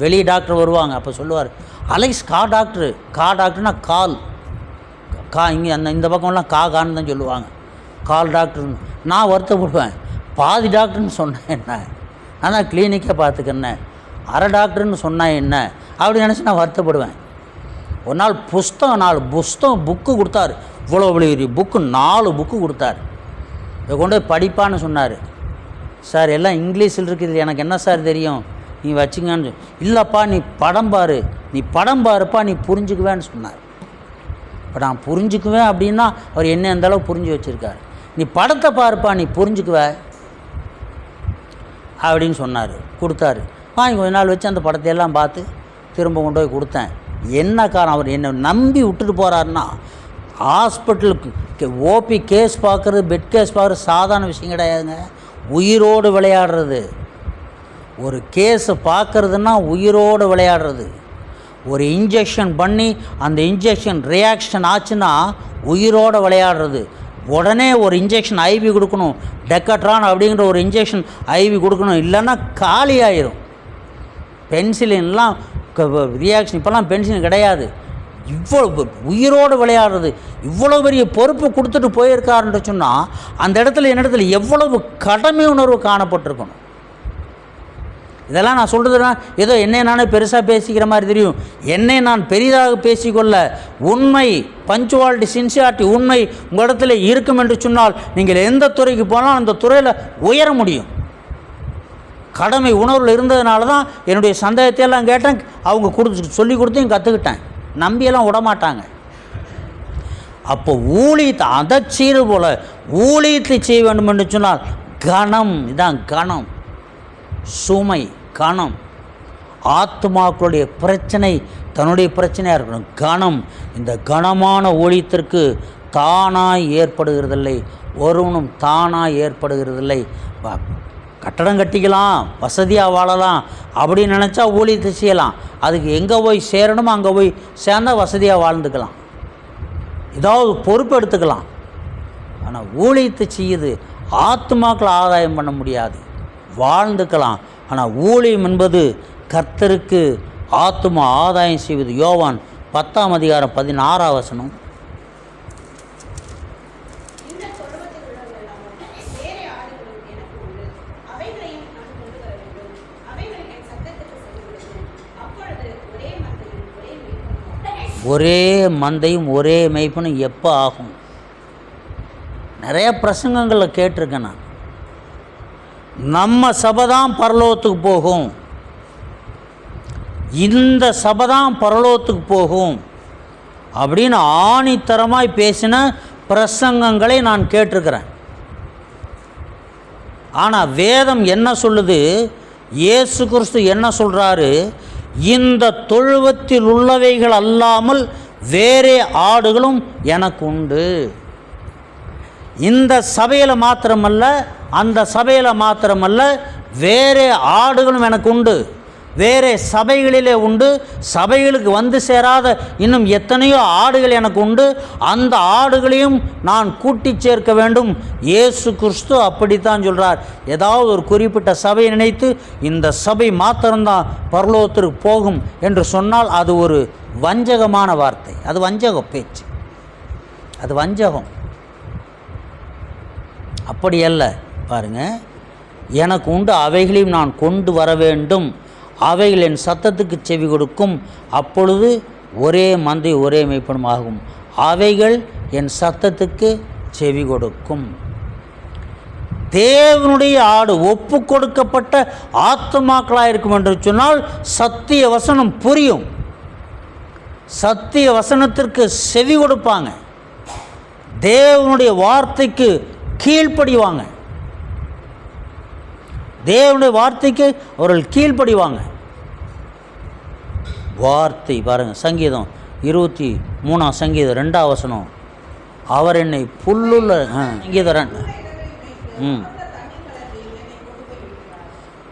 [SPEAKER 1] வெளி டாக்டர் வருவாங்க, அப்போ சொல்லுவார், அலைஸ் டாக்டர்னா கால் இங்கே இந்த பக்கம்லாம் கான்னு தான் சொல்லுவாங்க, கால் டாக்டர்னு. நான் வருத்தப்படுவேன். பாதி டாக்டர்னு சொன்னேன் என்ன, நான் தான் கிளினிக்கே பார்த்துக்கிறேன், அரை டாக்டர்னு சொன்னேன் என்ன அப்படி நினச்சி நான் வருத்தப்படுவேன். ஒரு நாள் 4 புஸ்தகம் புக்கு கொடுத்தாரு. இவ்வளோ புக்கு 4 புக்கு கொடுத்தாரு. இதை கொண்டு போய் படிப்பான்னு சொன்னார். சார் எல்லாம் இங்கிலீஷில் இருக்குது, எனக்கு என்ன சார் தெரியும், நீ வச்சுங்கன்னு. இல்லைப்பா நீ படம் பாருப்பா, நீ புரிஞ்சுக்குவேன்னு சொன்னார். இப்போ நான் புரிஞ்சுக்குவேன் அப்படின்னா அவர் என்ன எந்த அளவு புரிஞ்சு வச்சுருக்காரு. நீ படத்தை பாருப்பா, நீ புரிஞ்சுக்குவ அப்படின்னு சொன்னார். கொடுத்தாரு. வாங்கி கொஞ்ச நாள் வச்சு அந்த படத்தையெல்லாம் பார்த்து திரும்ப கொண்டு போய் கொடுத்தேன். என்ன காரணம், அவர் என்னை நம்பி விட்டுட்டு போகிறாருன்னா, ஹாஸ்பிட்டலுக்கு ஓபி கேஸ் பார்க்குறது, பெட் கேஸ் பார்க்குறது சாதாரண விஷயம் கிடையாதுங்க. உயிரோடு விளையாடுறது. ஒரு கேஸை பார்க்குறதுன்னா உயிரோடு விளையாடுறது. ஒரு இன்ஜெக்ஷன் பண்ணி அந்த இன்ஜெக்ஷன் ரியாக்ஷன் ஆச்சுன்னா உயிரோடு விளையாடுறது. உடனே ஒரு இன்ஜெக்ஷன் ஐவி கொடுக்கணும், டெக்கட்ரான் அப்படிங்கிற ஒரு இன்ஜெக்ஷன் ஐவி கொடுக்கணும், இல்லைன்னா காலி ஆயிரும். பென்சிலின்லாம் ரியாக்ஷன், இப்போல்லாம் பென்சிலின் கிடையாது. இவ்வளோ உயிரோடு விளையாடுறது. இவ்வளோ பெரிய பொறுப்பு கொடுத்துட்டு போயிருக்காருன்னு சொன்னால் அந்த இடத்துல என்னிடத்துல எவ்வளவு கடமை உணர்வு காணப்பட்டிருக்கணும். இதெல்லாம் நான் சொல்கிறதுனா ஏதோ என்னை நானே பெருசாக பேசிக்கிற மாதிரி தெரியும். என்னை நான் பெரிதாக பேசிக்கொள்ள, உண்மை, பஞ்சுவாலிட்டி, சின்சியாரிட்டி, உண்மை உங்கள் இடத்துல இருக்கும் என்று சொன்னால் நீங்கள் எந்த துறைக்கு போனாலும் அந்த துறையில் உயர முடியும். கடமை உணர்வில் இருந்ததுனால தான் என்னுடைய சந்தேகத்தையெல்லாம் கேட்டேன். அவங்க சொல்லி கொடுத்தையும் கற்றுக்கிட்டேன். நம்பியெல்லாம் விடமாட்டாங்க. அப்போ ஊழியத்தை அதை செய்வது போல் ஊழியத்தை செய்ய வேண்டும் என்று சொன்னால் கணம். இதான் கணம், சுமை, கணம். ஆத்மாக்களுடைய பிரச்சனை தன்னுடைய பிரச்சனையாக இருக்கணும். கணம். இந்த கனமான ஊழியத்திற்கு தானாய் ஏற்படுகிறதில்லை, ஒருவனும் தானாய் ஏற்படுகிறதில்லை. கட்டடம் கட்டிக்கலாம், வசதியாக வாழலாம் அப்படின்னு நினச்சா ஊழியத்தை செய்யலாம். அதுக்கு எங்கே போய் சேரணுமோ அங்கே போய் சேர்ந்தால் வசதியாக வாழ்ந்துக்கலாம், ஏதாவது பொறுப்பு எடுத்துக்கலாம். ஆனால் ஊழியத்தை செய்யுது ஆத்மாக்களை ஆதாயம் பண்ண முடியாது. வாழ்ந்துக்கலாம். ஆனால் ஊழியம் என்பது கர்த்தருக்கு ஆத்மா ஆதாயம் செய்வது. யோவான் 10:16 ஒரே மந்தையும் ஒரே மேய்ப்பனும் எப்போ ஆகும்? நிறைய பிரசங்கங்களில் கேட்டிருக்கேன் நான். நம்ம சபை தான் பரலோகத்துக்கு போகும், இந்த சபை தான் பரலோகத்துக்கு போகும் அப்படின்னு ஆணித்தரமாய் பேசின பிரசங்கங்களை நான் கேட்டிருக்கிறேன். ஆனால் வேதம் என்ன சொல்லுது, இயேசு கிறிஸ்து என்ன சொல்கிறாரு, இந்த தொழுவத்தில் உள்ளவைகள் அல்லாமல் வேறே ஆடுகளும் எனக்கு உண்டு. இந்த சபையில் மாத்திரமல்ல, அந்த சபையில் மாத்திரமல்ல, வேறே ஆடுகளும் எனக்கு உண்டு. வேறே சபைகளிலே உண்டு. சபைகளுக்கு வந்து சேராத இன்னும் எத்தனையோ ஆடுகள் எனக்கு உண்டு. அந்த ஆடுகளையும் நான் கூட்டி சேர்க்க வேண்டும். இயேசு கிறிஸ்து அப்படித்தான் சொல்கிறார். ஏதாவது ஒரு குறிப்பிட்ட சபையை நினைத்து இந்த சபை மாத்திரம்தான் பரலோகத்திற்கு போகும் என்று சொன்னால் அது ஒரு வஞ்சகமான வார்த்தை. அது வஞ்சக பேச்சு, அது வஞ்சகம். அப்படி அல்ல. பாருங்கள், எனக்கு உண்டு அவைகளையும் நான் கொண்டு வர வேண்டும். அவைகள் என் சத்தத்துக்கு செவி கொடுக்கும். அப்பொழுது ஒரே மந்தை ஒரே மேய்ப்பனும் ஆகும். அவைகள் என் சத்தத்துக்கு செவி கொடுக்கும். தேவனுடைய ஆடு ஒப்பு கொடுக்கப்பட்ட ஆத்துமாக்களாக இருக்கும் என்று சொன்னால் சத்திய வசனம் புரியும். சத்திய வசனத்திற்கு செவி கொடுப்பாங்க. தேவனுடைய வார்த்தைக்கு கீழ்ப்படிவாங்க. தேவனுடைய வார்த்தைக்கு அவர்கள் கீழ்ப்படிவாங்க. வார்த்தை பாருங்கள், சங்கீதம் 23 சங்கீதம் 2 வசனம். அவர் என்னை புல்லுள்ள சங்கீதம்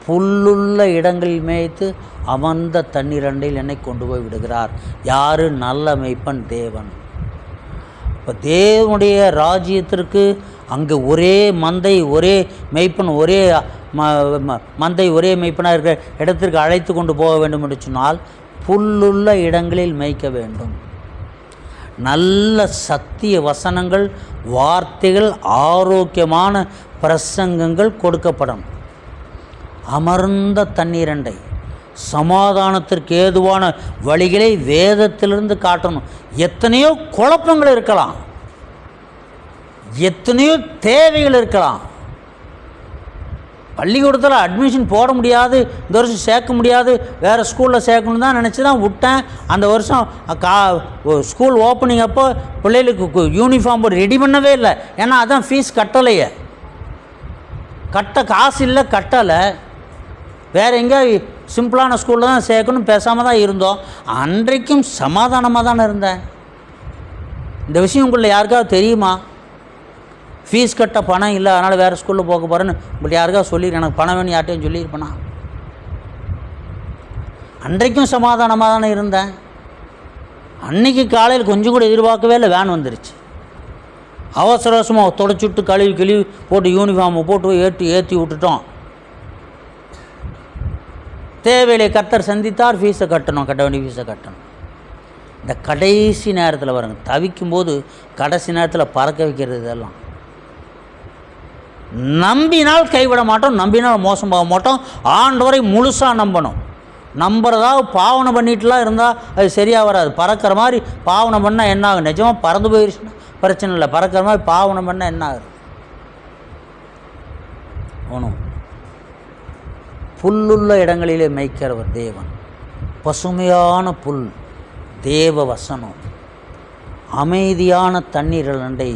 [SPEAKER 1] புல்லுள்ள இடங்களில் மேய்த்து அமர்ந்த தண்ணீர் அண்டையில் என்னை கொண்டு போய் விடுகிறார். யார்? நல்ல மேய்ப்பன் தேவன். இப்போ தேவனுடைய ராஜ்யத்திற்கு அங்கே ஒரே மந்தை ஒரே மேய்ப்பன் ஒரே மந்தை ஒரே மேய்ப்பனாக இருக்கிற இடத்திற்கு அழைத்து கொண்டு போக வேண்டும் என்று சொன்னால் புல்லுள்ள இடங்களில் மேய்க்க வேண்டும். நல்ல சத்திய வசனங்கள், வார்த்தைகள், ஆரோக்கியமான பிரசங்கங்கள் கொடுக்கப்படும். அமர்ந்த தண்ணீரண்டை, சமாதானத்திற்கு ஏதுவான வழிகளை வேதத்திலிருந்து காட்டணும். எத்தனையோ குழப்பங்கள் இருக்கலாம், எத்தனையோ தேவைகள் இருக்கலாம். பள்ளிக்கூடத்தில் அட்மிஷன் போட முடியாது, இந்த வருஷம் சேர்க்க முடியாது, வேறு ஸ்கூலில் சேர்க்கணும் தான் நினச்சி தான் விட்டேன். அந்த வருஷம் ஸ்கூல் ஓப்பனிங் அப்போ பிள்ளைகளுக்கு யூனிஃபார்ம் ரெடி பண்ணவே இல்லை. ஏன்னா அதான் ஃபீஸ் கட்டலையே, கட்ட காசு இல்லை, கட்டலை. வேறு எங்கே சிம்பிளான ஸ்கூலில் தான் சேர்க்கணும் பேசாமல் தான் இருந்தோம். அன்றைக்கும் சமாதானமாக தானே இருந்தேன். இந்த விஷயம் உங்களை யாருக்காவது தெரியுமா? ஃபீஸ் கட்ட பணம் இல்லை, அதனால் வேறு ஸ்கூலில் போக போகிறேன்னு உங்கள்கிட்ட யாருக்காவது சொல்லிடு, எனக்கு பணம் வேணும் யார்ட்டையும் சொல்லியிருப்பேனா? அன்றைக்கும் சமாதானமாக தானே இருந்தேன். அன்றைக்கி காலையில் கொஞ்சம் கூட எதிர்பார்க்கவே இல்லை, வேன் வந்துருச்சு. அவசர அவசரமாக தொடச்சிவிட்டு கழுவி போட்டு யூனிஃபார்மை போட்டு ஏற்றி விட்டுட்டோம். தேவையில்லை, கர்த்தர் சந்தித்தார், ஃபீஸை கட்டணும், கட்ட வேண்டிய ஃபீஸை கட்டணும். இந்த கடைசி நேரத்தில் வருங்க, தவிக்கும்போது கடைசி நேரத்தில் பறக்க வைக்கிறது இதெல்லாம். நம்பினால் கைவிட மாட்டோம், நம்பினால் மோசம் போக மாட்டோம். ஆண்டவரை முழுசாக நம்பணும். நம்புறதாக பாவனை பண்ணிட்டுலாம் இருந்தால் அது சரியாக வராது. பறக்கிற மாதிரி பாவனை பண்ணால் என்ன ஆகும்? நிஜமாக பறந்து போயிடுச்சுன்னா பிரச்சனை இல்லை. பறக்கிற மாதிரி பாவனை பண்ணால் என்ன ஆகுது? ஒன்றும். புல்லுள்ள இடங்களிலே மேய்க்கிறவர் தேவன். பசுமையான புல் தேவ வசனம். அமைதியான தண்ணீர்கள் அண்டை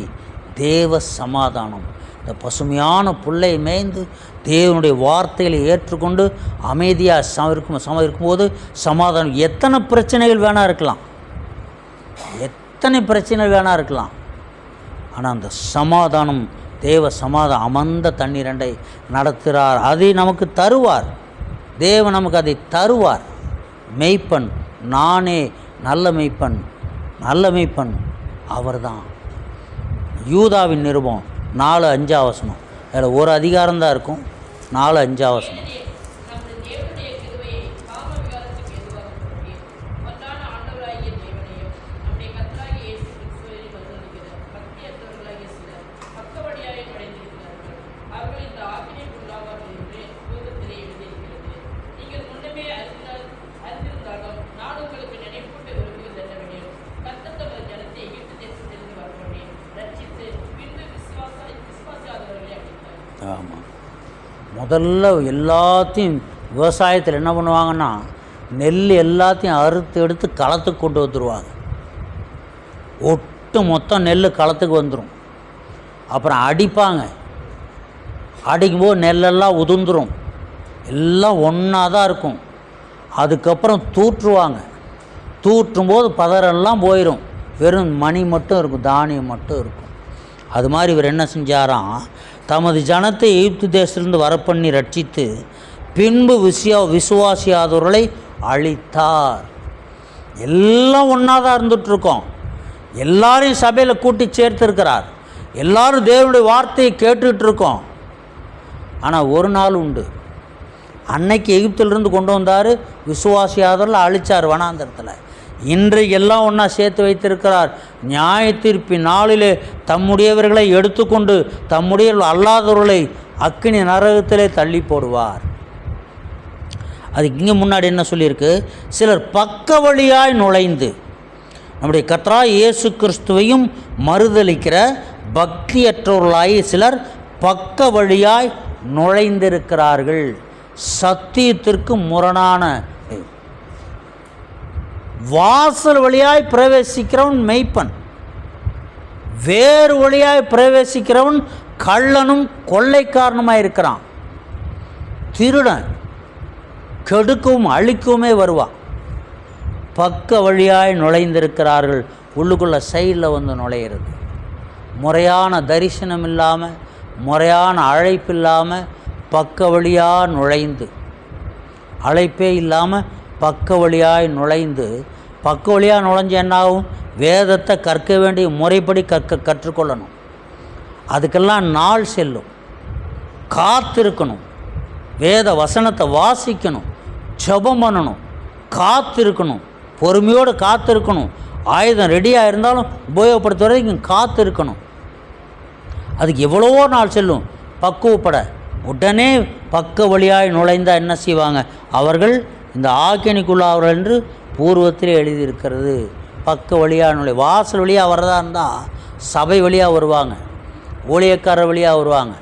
[SPEAKER 1] தேவ சமாதானம். இந்த பசுமையான புல்லை மேய்ந்து தேவனுடைய வார்த்தைகளை ஏற்றுக்கொண்டு அமைதியாக இருக்கும்போது சமாதானம். எத்தனை பிரச்சனைகள் வேணா இருக்கலாம், எத்தனை பிரச்சனைகள் வேணா இருக்கலாம், ஆனால் அந்த சமாதானம், தேவ சமாதானம் அமர்ந்த தண்ணீரண்டை நடத்துகிறார். அதை நமக்கு தருவார். தேவன் நமக்கு அதை தருவார். மெய்ப்பன் நானே, நல்ல மெய்ப்பன், நல்ல மெய்ப்பன் அவர்தான். யூதாவின் நிருபம் 4:5 வசனம். அதில் ஒரு அதிகாரம்தான் இருக்கும். 4:5 வசனம். ஆமாம், முதல்ல எல்லாத்தையும் விவசாயத்தில் என்ன பண்ணுவாங்கன்னா, நெல் எல்லாத்தையும் அறுத்து எடுத்து களத்துக்கு கொண்டு வந்துடுவாங்க. ஒட்டு மொத்தம் நெல் களத்துக்கு வந்துடும். அப்புறம் அடிப்பாங்க. அடிக்கும்போது நெல்லெல்லாம் உதிர்ந்துடும். எல்லாம் ஒன்றா தான் இருக்கும். அதுக்கப்புறம் தூற்றுவாங்க. தூற்றும்போது பதரெல்லாம் போயிடும். வெறும் மணி மட்டும் இருக்கும், தானியம் மட்டும் இருக்கும். அது மாதிரி இவர் என்ன செஞ்சாராம், தமது ஜனத்தை எகிப்து தேசத்திலிருந்து வரப்பண்ணி ரட்சித்து பின்பு விசுவாசியாதவர்களை அழித்தார். எல்லாம் ஒன்றா தான் இருந்துகிட்ருக்கோம். எல்லாரையும் சபையில் கூட்டி சேர்த்துருக்கிறார். எல்லாரும் தேவனுடைய வார்த்தையை கேட்டுட்ருக்கோம். ஆனால் ஒரு நாள் உண்டு, அன்னைக்கு எகிப்திலிருந்து கொண்டு வந்தார், விசுவாசியாதவர்கள் அழித்தார் வனாந்தரத்தில். இன்றைக்கு எல்லாம் ஒன்றா சேர்த்து வைத்திருக்கிறார். நியாய தீர்ப்பின் நாளிலே தம்முடையவர்களை எடுத்துக்கொண்டு தம்முடைய அல்லாதவர்களை அக்கினி நரகத்திலே தள்ளி போடுவார். அதுக்கு இங்கே முன்னாடி என்ன சொல்லியிருக்கு? சிலர் பக்க வழியாய் நுழைந்து நம்முடைய கர்த்தராகிய இயேசு கிறிஸ்துவையும் மறுதலிக்கிற பக்தியற்றவர்களாகி சிலர் பக்க வழியாய் நுழைந்திருக்கிறார்கள். சத்தியத்திற்கு முரணான வாசல் வழியாய் பிரவேசிக்கிறவன் மெய்ப்பன், வேறு வழியாய் பிரவேசிக்கிறவன் கள்ளனும் கொள்ளைக்காரனுமாக இருக்கிறான். திருடன் கெடுக்கவும் அழிக்கவுமே வருவான். பக்க வழியாய் நுழைந்திருக்கிறார்கள். உள்ளுக்குள்ளே சைடில் வந்து நுழையிறது. முறையான தரிசனம் இல்லாமல், முறையான அழைப்பு இல்லாமல் பக்க வழியாக நுழைந்து, அழைப்பே இல்லாமல் பக்க வழியாய் நுழைந்து, பக்க வழியாக நுழைஞ்சு என்னாகும்? வேதத்தை கற்க வேண்டிய முறைப்படி கற்றுக்கொள்ளணும். அதுக்கெல்லாம் நாள் செல்லும். காத்திருக்கணும். வேத வசனத்தை வாசிக்கணும், ஜெபம் பண்ணணும், காத்திருக்கணும், பொறுமையோடு காத்திருக்கணும். ஆயுதம் ரெடியாக இருந்தாலும் உபயோகப்படுத்த வரைக்கும் காத்திருக்கணும். அதுக்கு எவ்வளவோ நாள் செல்லும் பக்குவப்பட. உடனே பக்க வழியாய் நுழைந்தால் என்ன செய்வாங்க? அவர்கள் இந்த ஆக்கினிக்குள்ளார்கள் என்று பூர்வத்திலே எழுதியிருக்கிறது. பக்க வழியாக நுழை, வாசல் வழியாக வரதா இருந்தால் சபை வழியாக வருவாங்க, ஊழியக்காரர் வழியாக வருவாங்க.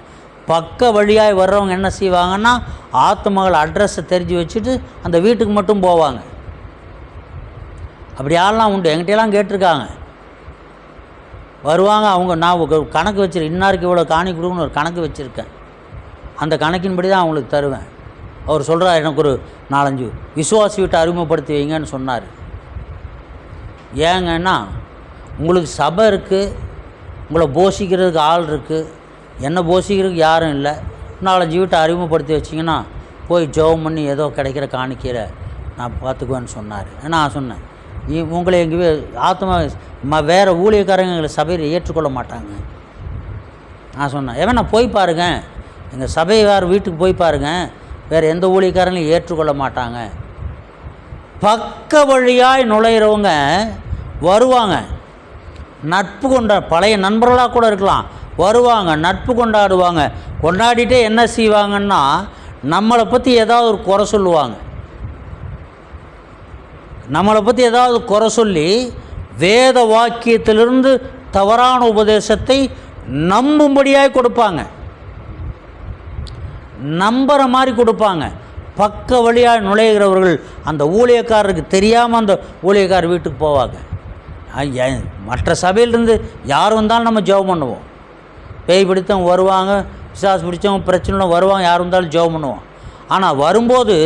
[SPEAKER 1] பக்க வழியாய் வர்றவங்க என்ன செய்வாங்கன்னா, ஆத்துமகள் அட்ரஸை தெரிஞ்சு வச்சுட்டு அந்த வீட்டுக்கு மட்டும் போவாங்க. அப்படி ஆள்லாம் உண்டு, என்கிட்டலாம் கேட்டிருக்காங்க. வருவாங்க, அவங்க நான் கணக்கு வச்சுருக்கேன், இன்னாருக்கு இவ்வளோ காணி கொடுக்கணும்னு ஒரு கணக்கு வச்சுருக்கேன். அந்த கணக்கின்படி தான் அவங்களுக்கு தருவேன். அவர் சொல்கிறார், எனக்கு ஒரு 4-5 விசுவாசி விட்டு அறிமுகப்படுத்தி வைங்கன்னு சொன்னார். ஏங்கன்னா உங்களுக்கு சபை இருக்குது, உங்களை போஷிக்கிறதுக்கு ஆள் இருக்குது, என்ன போஷிக்கிறதுக்கு யாரும் இல்லை. 4-5 வீட்டை அறிமுகப்படுத்தி வச்சிங்கன்னா போய் ஜெபம் பண்ணி ஏதோ கிடைக்கிற காணிக்கையில் நான் பார்த்துக்குவேன்னு சொன்னார். நான் சொன்னேன், உங்களை எங்கேயே ஆத்மா வேறு ஊழியக்காரங்க எங்களை சபையில் ஏற்றுக்கொள்ள மாட்டாங்க. நான் சொன்னேன், நான் போய் பாருங்கள், எங்கள் சபை வேறு வீட்டுக்கு போய் பாருங்கள், வேறு எந்த ஊழியக்காரங்களையும் ஏற்றுக்கொள்ள மாட்டாங்க. பக்க வழியாய் நுழையிறவங்க வருவாங்க, நட்பு பழைய நண்பர்களாக கூட இருக்கலாம், வருவாங்க, நட்பு கொண்டாடுவாங்க. கொண்டாடிட்டே என்ன செய்வாங்கன்னா, நம்மளை பற்றி ஏதாவது ஒரு குறை சொல்லுவாங்க. நம்மளை பற்றி ஏதாவது குறை சொல்லி வேத வாக்கியத்திலிருந்து தவறான உபதேசத்தை நம்பும்படியாக கொடுப்பாங்க, நம்புகிற மாதிரி கொடுப்பாங்க. பக்க வழியாக நுழைகிறவர்கள் அந்த ஊழியக்காரருக்கு தெரியாமல் அந்த ஊழியக்காரர் வீட்டுக்கு போவாங்க. மற்ற சபையிலிருந்து யார் வந்தாலும் நம்ம ஜெபம் பண்ணுவோம். பேய் பிடித்தவங்க வருவாங்க, பிசாசு பிடித்தவங்க பிரச்சனைலாம் வருவாங்க, யார் வந்தாலும் ஜெபம் பண்ணுவோம். ஆனால் வரும்போது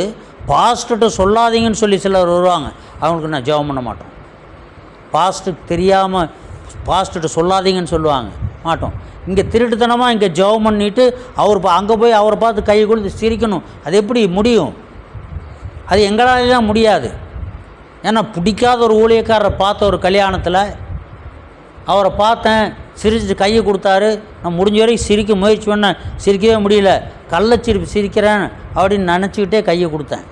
[SPEAKER 1] பாஸ்டர்கிட்ட சொல்லாதீங்கன்னு சொல்லி சிலர் வருவாங்க, அவங்களுக்கு நான் ஜெபம் பண்ண மாட்டோம். பாஸ்டருக்கு தெரியாமல் பாஸ்டர்கிட்ட சொல்லாதீங்கன்னு சொல்லுவாங்க, மாட்டோம். இங்கே திருட்டுத்தனமாக இங்கே ஜெபம் பண்ணிவிட்டு அவர் அங்கே போய் அவரை பார்த்து கை கொடுத்து சிரிக்கணும். அது எப்படி முடியும்? அது எங்களாலாம் முடியாது. ஏன்னா பிடிக்காத ஒரு ஊழியக்காரரை பார்த்த ஒரு கல்யாணத்தில் அவரை பார்த்தேன், சிரிச்சு கையை கொடுத்தாரு. நான் முடிஞ்ச வரைக்கும் சிரிக்க முயற்சி பண்ணேன், சிரிக்கவே முடியல. கள்ளச்சிரிப்பு சிரிக்கிறேன் அப்படின்னு நினச்சிக்கிட்டே கையை கொடுத்தேன்.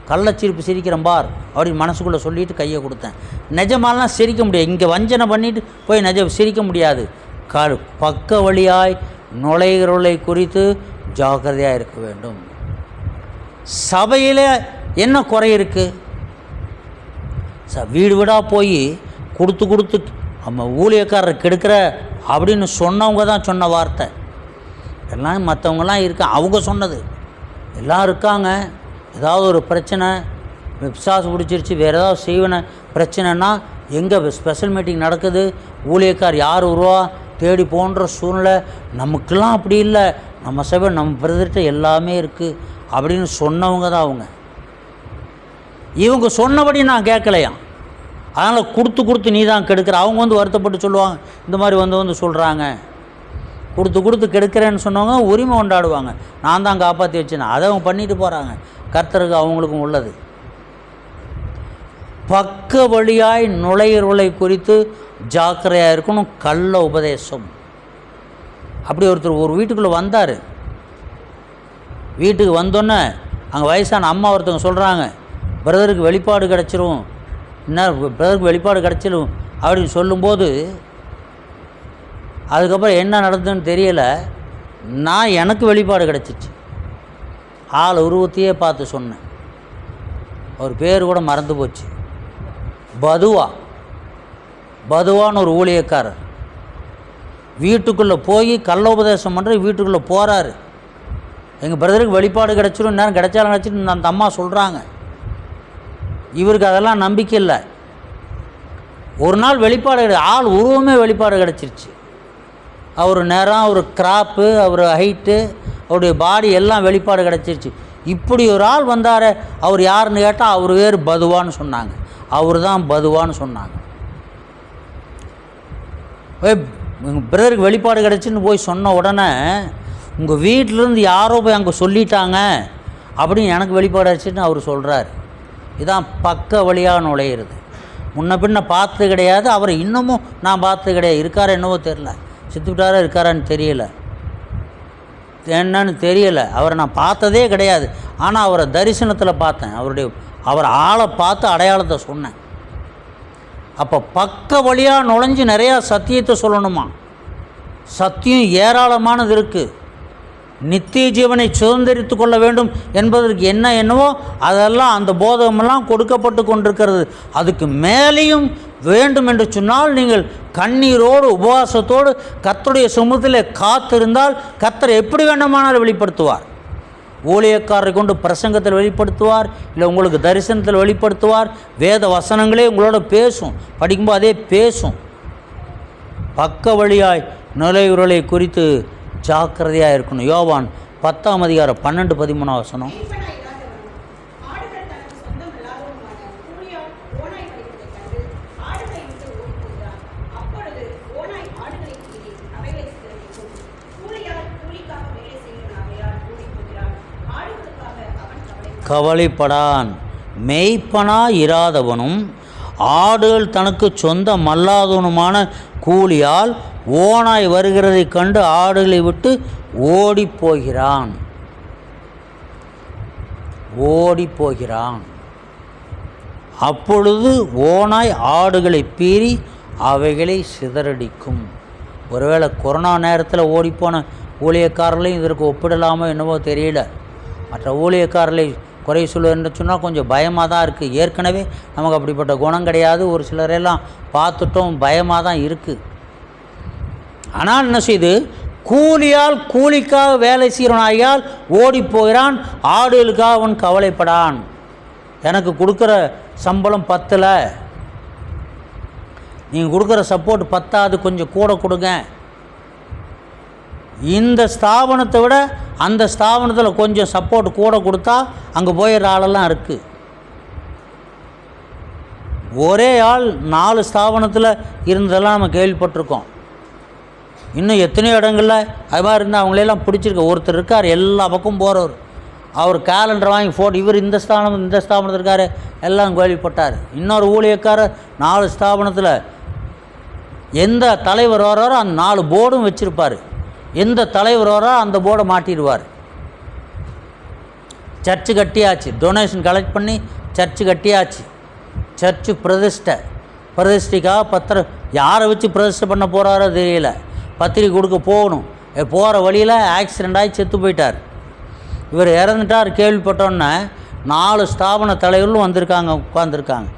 [SPEAKER 1] கள்ளச்சிரிப்பு சிரிக்கிறேன் பார் அப்படின்னு மனசுக்குள்ளே சொல்லிவிட்டு கையை கொடுத்தேன். நிஜமாலாம் சிரிக்க முடியாது, இங்கே வஞ்சனை பண்ணிவிட்டு போய் சிரிக்க முடியாது. பக்க வழியாய் நுழைகிறவர்களை குறித்து ஜாக்கிரதையாக இருக்க வேண்டும். சபையில் என்ன குறை இருக்குது? வீடு வீடாக போய் கொடுத்து நம்ம ஊழியக்காரர் கெடுக்கிற அப்படின்னு சொன்னவங்க தான் சொன்ன வார்த்தை. எல்லாம் மற்றவங்கலாம் இருக்காங்க, அவங்க சொன்னது எல்லாம் இருக்காங்க. ஏதாவது ஒரு பிரச்சனை, பிசாசு பிடிச்சிருச்சு, வேறு ஏதாவது செய்வன பிரச்சனைனா எங்கே ஸ்பெஷல் மீட்டிங் நடக்குது, ஊழியக்கார் யார் உருவா தேடி போன்ற சூழ்நிலை. நமக்கெல்லாம் அப்படி இல்லை, நம்ம சபை நம்ம பிரதர்கிட்ட எல்லாமே இருக்குது அப்படின்னு சொன்னவங்க தான் அவங்க. இவங்க சொன்னபடி நான் கேட்கலையாம், அதனால் கொடுத்து நீ தான் கெடுக்கிற. அவங்க வந்து வருத்தப்பட்டு சொல்லுவாங்க, இந்த மாதிரி வந்து சொல்கிறாங்க. கொடுத்து கெடுக்கிறேன்னு சொன்னவங்க உரிமை கொண்டாடுவாங்க, நான் தான் காப்பாற்றி வச்சேன். அதை அவங்க பண்ணிட்டு போகிறாங்க. கர்த்தருக்கு அவங்களுக்கும் உள்ளது. பக்க வழியாய் நுழையிறவளை குறித்து ஜாக்கிரதையாக இருக்கணும். கள்ள உபதேசம். அப்படி ஒருத்தர் ஒரு வீட்டுக்குள்ளே வந்தார். வீட்டுக்கு வந்தோன்னே அங்கே வயசான அம்மா ஒருத்தவங்க சொல்கிறாங்க, பிரதருக்கு வெளிப்பாடு கிடச்சிரும், என்ன பிரதருக்கு வெளிப்பாடு கிடச்சிரும் அப்படின்னு சொல்லும்போது, அதுக்கப்புறம் என்ன நடந்ததுன்னு தெரியலை. எனக்கு வெளிப்பாடு கிடச்சிச்சு. ஆள் உருவத்தையே பார்த்து சொன்னேன். அவர் பேர் கூட மறந்து போச்சு. பதுவான்னு ஒரு ஊழியக்காரர் வீட்டுக்குள்ளே போய் கள்ள உபதேசம் பண்ணுற வீட்டுக்குள்ளே போகிறாரு. எங்கள் பிரதருக்கு வெளிப்பாடு கிடச்சிரும், நேரம் கிடைச்சாலும் கிடச்சிட்டு அந்த அம்மா சொல்கிறாங்க. இவருக்கு அதெல்லாம் நம்பிக்கை இல்லை. ஒரு நாள் வெளிப்பாடு ஆள் உருவமே வெளிப்பாடு கிடச்சிருச்சு. அவர் நேரம், அவர் கிராப்பு, அவர் ஹைட்டு, அவருடைய பாடி எல்லாம் வெளிப்பாடு கிடச்சிருச்சு. இப்படி ஒரு ஆள் வந்தார். அவர் யாருன்னு கேட்டால் அவர் பேர் பதுவான்னு சொன்னாங்க. அவர் தான் பதுவான்னு சொன்னாங்க. எங்கள் பிரதருக்கு வெளிப்பாடு கிடச்சின்னு போய் சொன்ன உடனே, உங்கள் வீட்டிலேருந்து யாரோ போய் அங்கே சொல்லிட்டாங்க அப்படின்னு எனக்கு வெளிப்பாடு ஆச்சுன்னு அவர் சொல்கிறார். இதுதான் பக்க வழியாக நுழையிறது. முன்ன பின்ன பார்த்தது கிடையாது. அவரை இன்னமும் நான் பார்த்தது கிடையாது. இருக்காரா என்னவோ தெரில, செத்துவிட்டாரா இருக்காரான்னு தெரியலை, என்னன்னு தெரியலை. அவரை நான் பார்த்ததே கிடையாது. ஆனால் அவரை தரிசனத்தில் பார்த்தேன். அவர் ஆளை பார்த்து அடையாளத்தை சொன்னேன். அப்போ பக்க வழியாக நுழைஞ்சு நிறையா சத்தியத்தை சொல்லணுமா? சத்தியம் ஏராளமானது இருக்குது. நித்திய ஜீவனை சுதந்திரித்து கொள்ள வேண்டும் என்பதற்கு என்னவோ அதெல்லாம் அந்த போதகமெல்லாம் கொடுக்கப்பட்டு கொண்டிருக்கிறது. அதுக்கு மேலேயும் வேண்டும் என்று சொன்னால் நீங்கள் கண்ணீரோடு உபவாசத்தோடு கர்த்தருடைய சமூகத்தில் காத்திருந்தால் கர்த்தர் எப்படி வேண்டுமானாலும் வெளிப்படுத்துவார். ஊழியக்காரரை கொண்டு பிரசங்கத்தில் வெளிப்படுத்துவார், இல்லை உங்களுக்கு தரிசனத்தில் வெளிப்படுத்துவார். வேத வசனங்களே உங்களோட பேசும், படிக்கும்போது அதே பேசும். பக்க வழியாய் நுழைவுகளை குறித்து ஜாக்கிரதையாக இருக்கணும். யோவான் 10:12-13 கவலைப்படான். மெய்ப்பனாய் இராதவனும் ஆடுகள் தனக்கு சொந்தமல்லாதவனுமான கூலியால் ஓனாய் வருகிறதை கண்டு ஆடுகளை விட்டு ஓடிப்போகிறான். அப்பொழுது ஓனாய் ஆடுகளை பீறி அவைகளை சிதறடிக்கும். ஒருவேளை கொரோனா நேரத்தில் ஓடிப்போன ஊழியக்காரர்களையும் இதற்கு ஒப்பிடலாமோ என்னவோ தெரியல. மற்ற ஊழியக்காரர்களை குறை சொல்லுன்னு சொன்னால் கொஞ்சம் பயமாக தான் இருக்குது. ஏற்கனவே நமக்கு அப்படிப்பட்ட குணம் கிடையாது. ஒரு சிலரெல்லாம் பார்த்துட்டோம், பயமாக தான் இருக்குது. ஆனால் என்ன செய்து, கூலியால் கூலிக்காக வேலை செய்கிறவனாயால் ஓடி போகிறான். ஆடுகளுக்காக அவன் கவலைப்படான். எனக்கு கொடுக்குற சம்பளம் பத்தலை, நீங்கள் கொடுக்குற சப்போர்ட் பத்தாது, கொஞ்சம் கூட கொடுங்க. இந்த ஸ்தாபனத்தை விட அந்த ஸ்தாபனத்தில் கொஞ்சம் சப்போர்ட் கூட கொடுத்தா அங்கே போயிடுற ஆளெல்லாம் இருக்குது. ஒரே ஆள் 4 ஸ்தாபனத்தில் இருந்ததெல்லாம் நம்ம கேள்விப்பட்டிருக்கோம். இன்னும் எத்தனையோ இடங்களில் அது மாதிரி இருந்தால் அவங்களெல்லாம் பிடிச்சிருக்கு. ஒருத்தர் இருக்கார், எல்லா பக்கம் போகிறவர். அவர் கேலண்டர் வாங்கி ஃபோட்டோ, இவர் இந்த ஸ்தாபனத்தில் இருக்கார், எல்லாம் கேள்விப்பட்டார். இன்னொரு ஊழியக்காரர் 4 ஸ்தாபனத்தில் எந்த தலைவர் வராரோ அந்த 4 போர்டும் வச்சுருப்பார். எந்த தலைவர் வரோ அந்த போர்டை மாட்டிடுவார். சர்ச்சு கட்டியாச்சு, டொனேஷன் கலெக்ட் பண்ணி சர்ச்சு கட்டியாச்சு. சர்ச்சு பிரதிஷ்டைக்காக பத்திரம் யாரை வச்சு பிரதிஷ்டை பண்ண போகிறாரோ தெரியல. பத்திரிக்கை கொடுக்க போகணும். போகிற வழியில் ஆக்சிடெண்ட் ஆகி செத்து போயிட்டார். இவர் இறந்துட்டார். கேள்விப்பட்டோன்னே 4 ஸ்தாபன தலைவர்களும் வந்திருக்காங்க, உட்காந்துருக்காங்க.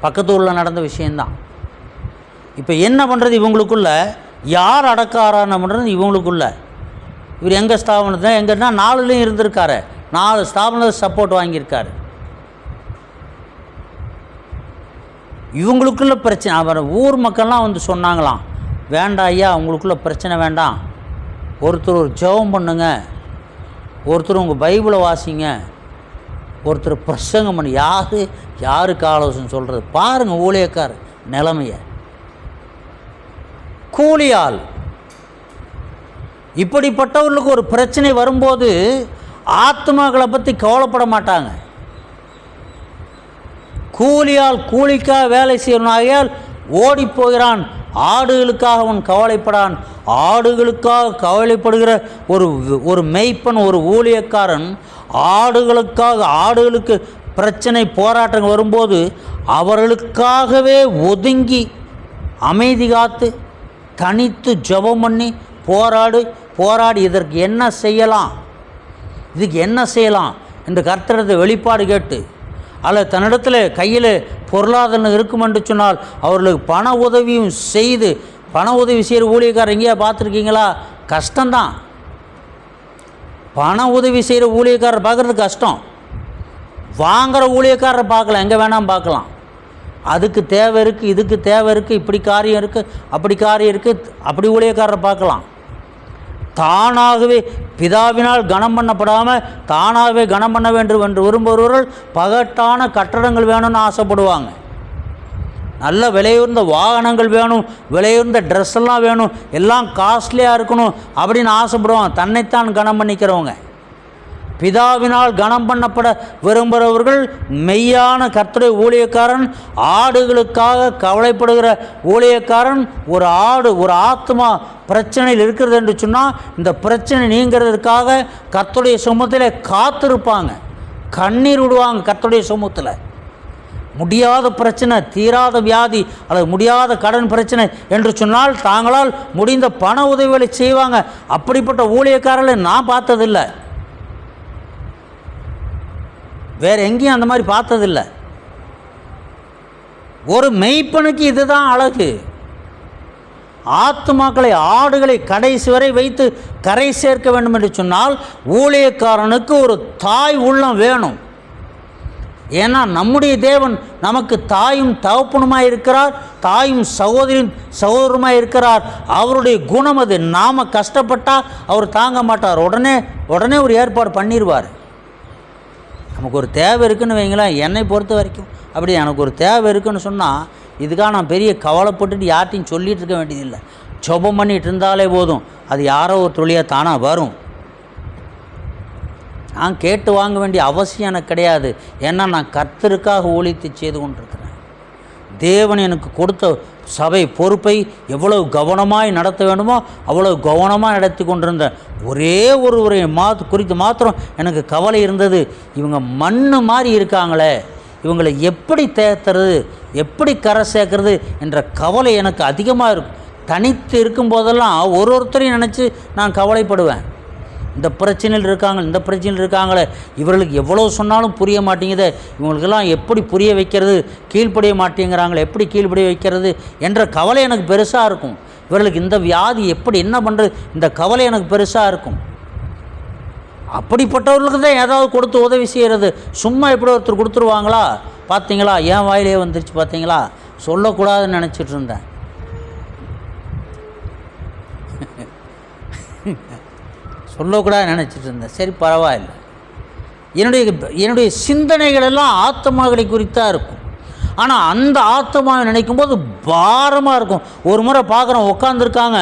[SPEAKER 1] பக்கத்து ஊரில் நடந்த விஷயந்தான். இப்போ என்ன பண்ணுறது? இவங்களுக்குள்ள யார் அடக்க ஆராதனை பண்ணுறது இவங்களுக்குள்ள. இவர் எங்கள் ஸ்தாபனத்தில் எங்கன்னா 4லேயும் இருந்திருக்காரு, 4 ஸ்தாபனத்தை சப்போர்ட் வாங்கியிருக்காரு. இவங்களுக்குள்ள பிரச்சனை. அவர் ஊர் மக்கள்லாம் வந்து சொன்னாங்களாம், வேண்டாம் ஐயா, அவங்களுக்குள்ள பிரச்சனை வேண்டாம், ஒருத்தர் ஒரு ஜெபம் பண்ணுங்க, ஒருத்தர் உங்கள் பைபிளை வாசிங்க, ஒருத்தர் பிரசங்கம் பண்ணி. யாருக்கு ஆலோசனை சொல்கிறது? பாருங்கள் ஊழியக்கார் நிலைமையை. கூலியால் இப்படிப்பட்டவர்களுக்கு ஒரு பிரச்சனை வரும்போது ஆத்மாக்களை பற்றி கவலைப்பட மாட்டாங்க. கூலிக்காக வேலை செய்யணுமாகையால் ஓடி போகிறான், ஆடுகளுக்காக அவன் கவலைப்படான். ஆடுகளுக்காக கவலைப்படுகிற ஒரு மெய்ப்பன், ஒரு ஊழியக்காரன் ஆடுகளுக்கு பிரச்சனை போராட்டங்கள் வரும்போது அவர்களுக்காகவே ஒதுங்கி அமைதி காத்து தனித்து ஜெபம் பண்ணி போராடி இதுக்கு என்ன செய்யலாம் என்று கர்த்தரது வெளிப்பாடு கேட்டு, அல்ல தன்னிடத்தில் கையில் பொருளாதாரம் இருக்கும் என்று சொன்னால் அவர்களுக்கு பண உதவி செய்கிற ஊழியக்காரர் எங்கேயா பார்த்துருக்கீங்களா? கஷ்டம்தான். பண உதவி செய்கிற ஊழியக்காரர் பார்க்குறது கஷ்டம். வாங்குகிற ஊழியக்காரர் பார்க்கலாம், எங்கே வேணாம் பார்க்கலாம். அதுக்கு தேவை இருக்குது, இதுக்கு தேவை இருக்குது, இப்படி காரியம் இருக்குது, அப்படி காரியம் இருக்குது, அப்படி ஊழியக்காரரை பார்க்கலாம். தானாகவே பிதாவினால் கனம் பண்ணப்படாமல் தானாகவே கனம் பண்ண வேண்டும் என்று விரும்புபவர்கள் பகட்டான கட்டடங்கள் வேணும்னு ஆசைப்படுவாங்க. நல்ல விலையுயர்ந்த வாகனங்கள் வேணும், விலையுயர்ந்த ட்ரெஸ் எல்லாம் வேணும், எல்லாம் காஸ்ட்லியாக இருக்கணும் அப்படின்னு ஆசைப்படுவாங்க. தன்னைத்தான் கனம் பண்ணிக்கிறவங்க. பிதாவினால் கனம் பண்ணப்பட விரும்புகிறவர்கள் மெய்யான கர்த்தருடைய ஊழியக்காரன், ஆடுகளுக்காக கவலைப்படுகிற ஊழியக்காரன். ஒரு ஆத்மா பிரச்சனையில் இருக்கிறது என்று சொன்னால் இந்த பிரச்சனை நீங்கிறதுக்காக கர்த்தருடைய சமூகத்தில் காத்திருப்பாங்க, கண்ணீர் விடுவாங்க. கர்த்தருடைய சமூகத்தில் முடியாத பிரச்சனை, தீராத வியாதி அல்லது முடியாத கடன் பிரச்சனை என்று சொன்னால் தாங்களால் முடிந்த பண உதவிகளை செய்வாங்க. அப்படிப்பட்ட ஊழியக்காரர்களை நான் பார்த்ததில்லை, வேறு எங்கேயும் அந்த மாதிரி பார்த்ததில்லை. ஒரு மெய்ப்பனுக்கு இதுதான் அழகு. ஆத்துமாக்களை, ஆடுகளை கடைசி வரை வைத்து கரை சேர்க்க வேண்டும் என்று சொன்னால் ஊழியக்காரனுக்கு ஒரு தாய் உள்ளம் வேணும். ஏன்னா நம்முடைய தேவன் நமக்கு தாயும் தகப்பனுமாய் இருக்கிறார், தாயும் சகோதரமாய் இருக்கிறார். அவருடைய குணம் அது. நாம் கஷ்டப்பட்டால் அவர் தாங்க மாட்டார், உடனே ஒரு ஏற்பாடு பண்ணிடுவார். நமக்கு ஒரு தேவை இருக்குதுன்னு வைங்களேன், என்னை பொறுத்த வரைக்கும் அப்படி எனக்கு ஒரு தேவை இருக்குதுன்னு சொன்னால் இதுக்காக நான் பெரிய கவலைப்பட்டுட்டு யார்ட்டையும் சொல்லிகிட்டு இருக்க வேண்டியதில்லை. ஜெபம் பண்ணிகிட்டு இருந்தாலே போதும், அது யாரோ ஒரு தொழிலாக தானாக வரும். நான் கேட்டு வாங்க வேண்டிய அவசியம் எனக்கு கிடையாது. ஏன்னா நான் கர்த்தருக்காக ஊழியத்தை செய்து கொண்டிருக்கிறேன். தேவன் எனக்கு கொடுத்த சபை பொறுப்பை எவ்வளவு கவனமாய் நடத்த வேண்டுமோ அவ்வளவு கவனமாக நடத்தி கொண்டிருந்தேன். ஒரே ஒருவரை குறித்து மாத்திரம் எனக்கு கவலை இருந்தது. இவங்க மண் மாதிரி இருக்காங்களே, இவங்களை எப்படி தேத்துறது, எப்படி கரை சேர்க்கறது என்ற கவலை எனக்கு அதிகமாக இருக்கும். தனித்து இருக்கும்போதெல்லாம் ஒருத்தரையும் நினச்சி நான் கவலைப்படுவேன். இந்த பிரச்சனையில் இருக்காங்களே, இவர்களுக்கு எவ்வளோ சொன்னாலும் புரிய மாட்டேங்குது, இவங்களுக்கெல்லாம் எப்படி புரிய வைக்கிறது, கீழ்ப்படிய மாட்டேங்கிறாங்களே, எப்படி கீழ்ப்படிய வைக்கிறது என்ற கவலை எனக்கு பெருசாக இருக்கும். இவர்களுக்கு இந்த வியாதி எப்படி என்ன பண்ணுறது, இந்த கவலை எனக்கு பெருசாக இருக்கும். அப்படிப்பட்டவர்களுக்கு தான் ஏதாவது கொடுத்து உதவி செய்கிறது. சும்மா எப்படி ஒருத்தர் கொடுத்துருவாங்களா? பார்த்தீங்களா, என் வாயிலே வந்துருச்சு பார்த்தீங்களா, சொல்லக்கூடாதுன்னு நினச்சிட்டு இருந்தேன். சொல்லக்கூடாது நினச்சிட்டு இருந்தேன். சரி, பரவாயில்லை. என்னுடைய சிந்தனைகள் எல்லாம் ஆத்மாக்களை குறித்தாக இருக்கும். ஆனால் அந்த ஆத்மாவை நினைக்கும்போது பாரமாக இருக்கும். ஒரு முறை பார்க்குறோம், உட்காந்துருக்காங்க,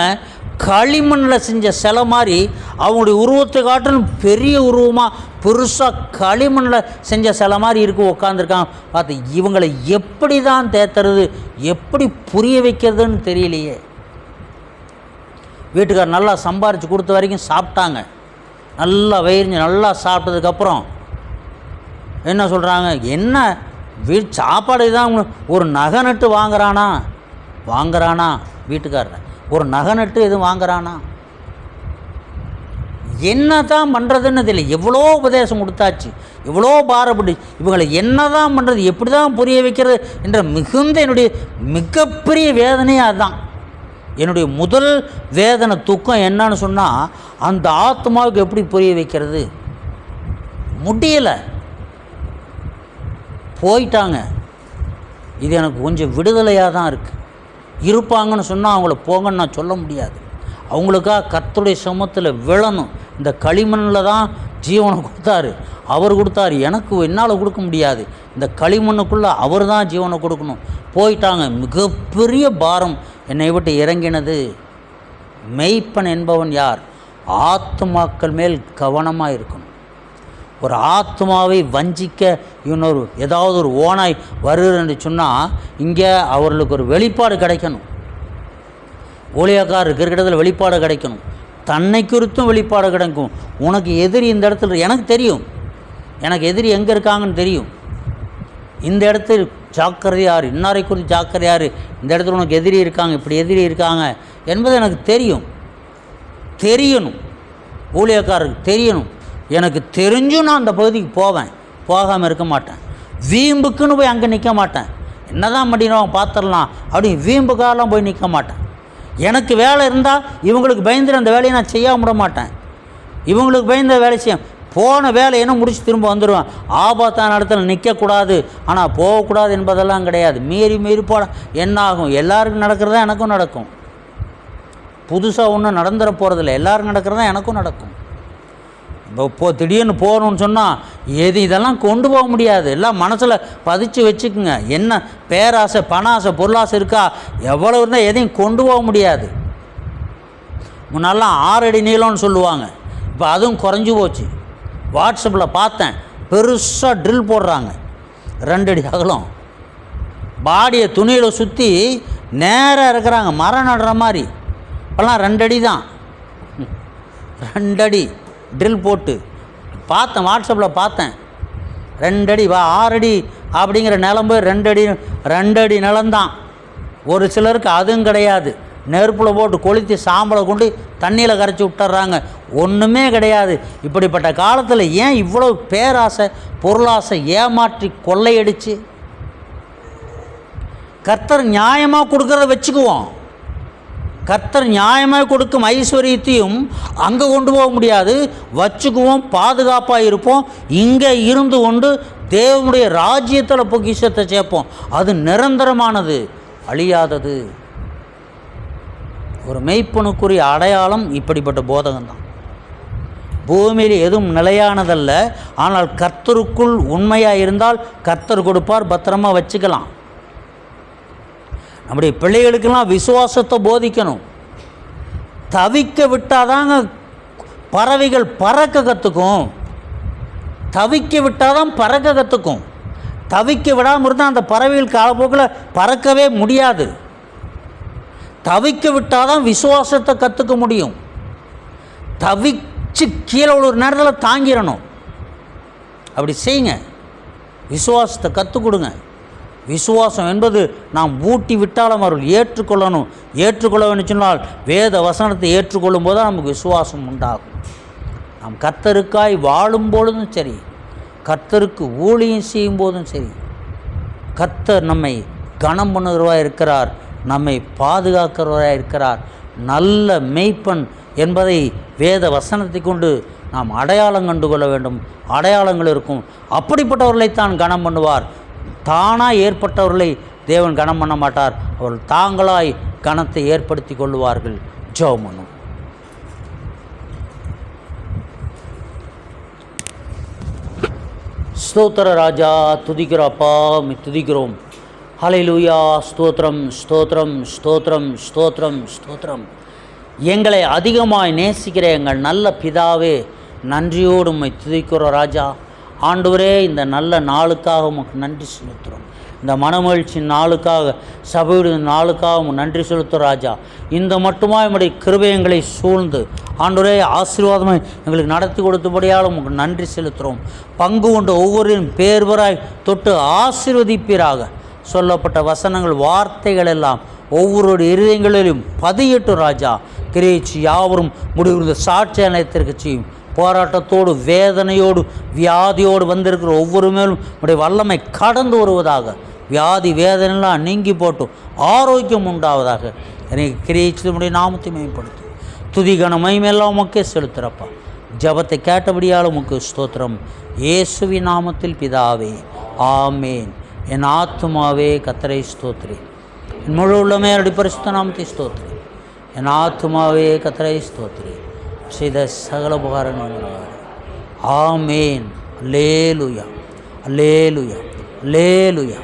[SPEAKER 1] களிமண்ணில் செஞ்ச சிலை மாதிரி. அவங்களுடைய உருவத்தை காட்டிலும் பெரிய உருவமாக பெருசாக களிமண்ணில் செஞ்ச சிலை மாதிரி இருக்கும் உட்காந்துருக்காங்க. பார்த்து இவங்களை எப்படி தான் தேத்துறது, எப்படி புரிய வைக்கிறதுன்னு தெரியலையே. வீட்டுக்கார் நல்லா சம்பாரித்து கொடுத்த வரைக்கும் சாப்பிட்டாங்க, நல்லா வயிறிஞ்சு நல்லா சாப்பிட்டதுக்கப்புறம் என்ன சொல்கிறாங்க, என்ன சாப்பாடு தான், ஒரு நகை நட்டு வாங்குறானா வீட்டுக்காரர், ஒரு நகை நட்டு எதுவும் வாங்குறானா, என்ன தான் பண்ணுறதுன்னு தெரியல. எவ்வளோ உபதேசம் கொடுத்தாச்சு, எவ்வளோ பாரப்பட்டு இவங்களை என்ன தான் பண்ணுறது, எப்படி தான் புரிய வைக்கிறது என்ற என்னுடைய மிகப்பெரிய வேதனையே அதுதான். என்னுடைய முதல் வேதனை துக்கம் என்னன்னு சொன்னால், அந்த ஆத்மாவுக்கு எப்படி புரிய வைக்கிறது, முடியலை, போயிட்டாங்க. இது எனக்கு கொஞ்சம் விடுதலையாக தான் இருக்குது. இருப்பாங்கன்னு சொன்னால் அவங்கள போங்கன்னு நான் சொல்ல முடியாது. அவங்களுக்காக கர்த்தருடைய சமூகத்தில் விழணும். இந்த களிமண்ணில் தான் ஜீவனை கொடுத்தாரு, அவர் கொடுத்தாரு, எனக்கு என்னால் கொடுக்க முடியாது. இந்த களிமண்ணுக்குள்ளே அவர் தான் ஜீவனை கொடுக்கணும். போயிட்டாங்க. மிகப்பெரிய பாரம் என்னை விட்டு இறங்கினது. மெய்ப்பன் என்பவன் யார்? ஆத்மாக்கள் மேல் கவனமாக இருக்கணும். ஒரு ஆத்மாவை வஞ்சிக்க இன்னொரு ஏதாவது ஒரு ஓனாய் வருதுன்னு சொன்னால் இங்கே அவர்களுக்கு ஒரு வெளிப்பாடு கிடைக்கணும். ஊழியக்காரர் இருக்கிற இடத்துல வெளிப்பாடு கிடைக்கணும். தன்னை குறித்தும் வெளிப்பாடு கிடைக்கும். உனக்கு எதிரி இந்த இடத்துல எனக்கு தெரியும், எனக்கு எதிரி எங்கே இருக்காங்கன்னு தெரியும், இந்த இடத்துல ஜாக்கிரதையார், இன்னாரை குறித்து ஜாக்கிரதையார், இந்த இடத்துல உனக்கு எதிரி இருக்காங்க, இப்படி எதிரி இருக்காங்க என்பது எனக்கு தெரியணும். ஊழியக்காரருக்கு தெரியணும். எனக்கு தெரிஞ்சும் நான் அந்த பகுதிக்கு போவேன், போகாமல் இருக்க மாட்டேன். வீம்புக்குன்னு போய் அங்கே நிற்க மாட்டேன். என்ன தான் பண்ணிடுவாங்க பார்த்துடலாம் அப்படி வீம்புக்காரெலாம் போய் நிற்க மாட்டேன். எனக்கு வேலை இருந்தால் இவங்களுக்கு பயந்துட்டு அந்த வேலையை நான் செய்ய விட மாட்டேன். இவங்களுக்கு பயந்த வேலை செய்ய போன வேலையை முடிச்சு திரும்ப வந்துடுவேன். ஆபத்தான இடத்துல நிற்கக்கூடாது, ஆனால் போகக்கூடாது என்பதெல்லாம் கிடையாது. மீறி போட என்ன ஆகும்? எல்லாருக்கும் நடக்கிறதா எனக்கும் நடக்கும். புதுசாக ஒன்றும் நடந்துட போகிறதில்ல, எல்லாருக்கும் நடக்கிறதா எனக்கும் நடக்கும். இப்போ திடீர்னு போகணும்னு சொன்னால் இதெல்லாம் கொண்டு போக முடியாது. எல்லாம் மனசில் பதிச்சு வச்சுக்குங்க. என்ன பேராசை, பணாசை, பொருளாசை இருக்கா, எவ்வளோ இருந்தால் எதையும் கொண்டு போக முடியாது. முன்னெல்லாம் 6 அடி நீளம்னு சொல்லுவாங்க, இப்போ அதுவும் குறைஞ்சி போச்சு. வாட்ஸ்அப்பில் பார்த்தேன், பெருசாக ட்ரில் போடுறாங்க, 2 அடி அகலம். பாடியை துணியில் சுற்றி நேராக இருக்கிறாங்க, மரம் நடுற மாதிரி. இப்போல்லாம் 2 அடி தான், 2 அடி ட்ரில் போட்டு பார்த்தேன், வாட்ஸ்அப்பில் பார்த்தேன். 2 அடி 6 அடி அப்படிங்கிற நிலம் போய் 2 அடி நிலம்தான். ஒரு சிலருக்கு அதுவும் கிடையாது, நெருப்பில் போட்டு கொளுத்தி சாம்பலை கொண்டு தண்ணியில் கரைச்சி விட்டுறாங்க, ஒன்றுமே கிடையாது. இப்படிப்பட்ட காலத்தில் ஏன் இவ்வளோ பேராசை, பொருளாசை, ஏமாற்றி கொள்ளையடிச்சு? கர்த்தர் நியாயமாக கொடுக்கறத வச்சுக்குவோம். கர்த்தர் நியாயமாக கொடுக்கும் ஐஸ்வர்யத்தையும் அங்கே கொண்டு போக முடியாது, வச்சுக்குவோம், பாதுகாப்பாக இருப்போம். இங்கே இருந்து கொண்டு தேவனுடைய ராஜ்யத்தில் பொக்கிஷத்தை சேர்ப்போம். அது நிரந்தரமானது, அழியாதது. ஒரு மெய்ப்பனுக்குரிய அடையாளம் இப்படிப்பட்ட போதகம்தான். பூமியில் எதுவும் நிலையானதல்ல, ஆனால் கர்த்தருக்குள் உண்மையாக இருந்தால் கர்த்தர் கொடுப்பார், பத்திரமா வச்சுக்கலாம். நம்முடைய பிள்ளைகளுக்கெல்லாம் விசுவாசத்தை போதிக்கணும். தவிக்க விட்டாதாங்க பறவைகள் பறக்க கற்றுக்கும். தவிக்க விட்டாதான் பறக்க கற்றுக்கும். தவிக்க விடாமல் இருந்தால் அந்த பறவைகள் காலப்போக்கில் பறக்கவே முடியாது. தவிக்க விட்டாதான் விசுவாசத்தை கற்றுக்க முடியும். தவிச்சு கீழே ஒரு நேரத்தில் தாங்கிடணும். அப்படி செய்யுங்க, விசுவாசத்தை கற்றுக் கொடுங்க. விசுவாசம் என்பது நாம் ஊட்டி விட்டாலும் அவர்கள் ஏற்றுக்கொள்ளணும். ஏற்றுக்கொள்ள வேண்டும் சொன்னால் வேத வசனத்தை ஏற்றுக்கொள்ளும் போது தான் நமக்கு விசுவாசம் உண்டாகும். நாம் கர்த்தருக்காய் வாழும் பொழுதும் சரி, கர்த்தருக்கு ஊழியம் செய்யும் போதும் சரி, கர்த்தர் நம்மை கனம் பண்ணுகிறவராக இருக்கிறார், நம்மை பாதுகாக்கிறவராக இருக்கிறார். நல்ல மெய்ப்பன் என்பதை வேத வசனத்தை கொண்டு நாம் அடையாளம் கண்டு கொள்ள வேண்டும். அடையாளங்கள் இருக்கும். அப்படிப்பட்டவர்களைத்தான் கனம் பண்ணுவார். தானாக ஏற்பட்டவர்களை தேவன் கனம் பண்ண மாட்டார். அவர்கள் தாங்களாய் கனத்தை ஏற்படுத்தி கொள்வார்கள். ஜெபம் பண்ணும். ஸ்தோத்திர ராஜா, துதிக்கிறோப்பா, துதிக்கிறோம். ஹல்லேலூயா. ஸ்தோத்திரம், ஸ்தோத்திரம், ஸ்தோத்திரம், ஸ்தோத்திரம், ஸ்தோத்திரம். எங்களை அதிகமாய் நேசிக்கிற எங்கள் நல்ல பிதாவே, நன்றியோடு உம்மை துதிக்கிறோம் ராஜா. ஆண்டவரே, இந்த நல்ல நாளுக்காக உமக்கு நன்றி செலுத்துகிறோம். இந்த மனமகிழ்ச்சி நாளுக்காக, சபையுடைய நாளுக்காக உமக்கு நன்றி செலுத்துகிறோம் ராஜா. இந்த மட்டுமா என்னுடைய கிருபையங்களை சூழ்ந்து ஆண்டவரே ஆசீர்வாதமாக எங்களுக்கு நடத்தி கொடுத்தபடியால் உமக்கு நன்றி செலுத்துகிறோம். பங்கு கொண்ட ஒவ்வொருவரும் பேர்வராய் தொட்டு ஆசீர்வதிப்பீராக. சொல்லப்பட்ட வசனங்கள், வார்த்தைகள் எல்லாம் ஒவ்வொருடைய இருதயங்களிலும் பதியட்டும் ராஜா. கிரேச்சி யாவரும் முடிவு சாட்சி அனைத்திற்கு செய்யும். போராட்டத்தோடு, வேதனையோடு, வியாதியோடு வந்திருக்கிற ஒவ்வொரு மேலும் உடைய வல்லமை கடந்து வருவதாக. வியாதி வேதனைலாம் நீங்கி போட்டும் ஆரோக்கியம் உண்டாவதாக. எனக்கு கிரேச்சி உடைய நாமத்தை மேம்படுத்தும். துதிகன மகிமையெல்லாம் உமக்கே செலுத்துகிறப்பா. ஜபத்தை கேட்டபடியால் உமக்கு ஸ்தோத்திரம். இயேசுவின் நாமத்தில் பிதாவே, ஆமேன். என் ஆத்துமாவே கர்த்தரை ஸ்தோத்திரி, என் முழு உள்ளமே அவருடைய பரிசுத்த நாமத்தை ஸ்தோத்திரி. என் ஆத்துமாவே கர்த்தரை ஸ்தோத்திரி, செய்த சகல உபகாரங்கள். ஆமேன். அல்லேலூயா, அல்லேலூயா, அல்லேலூயா.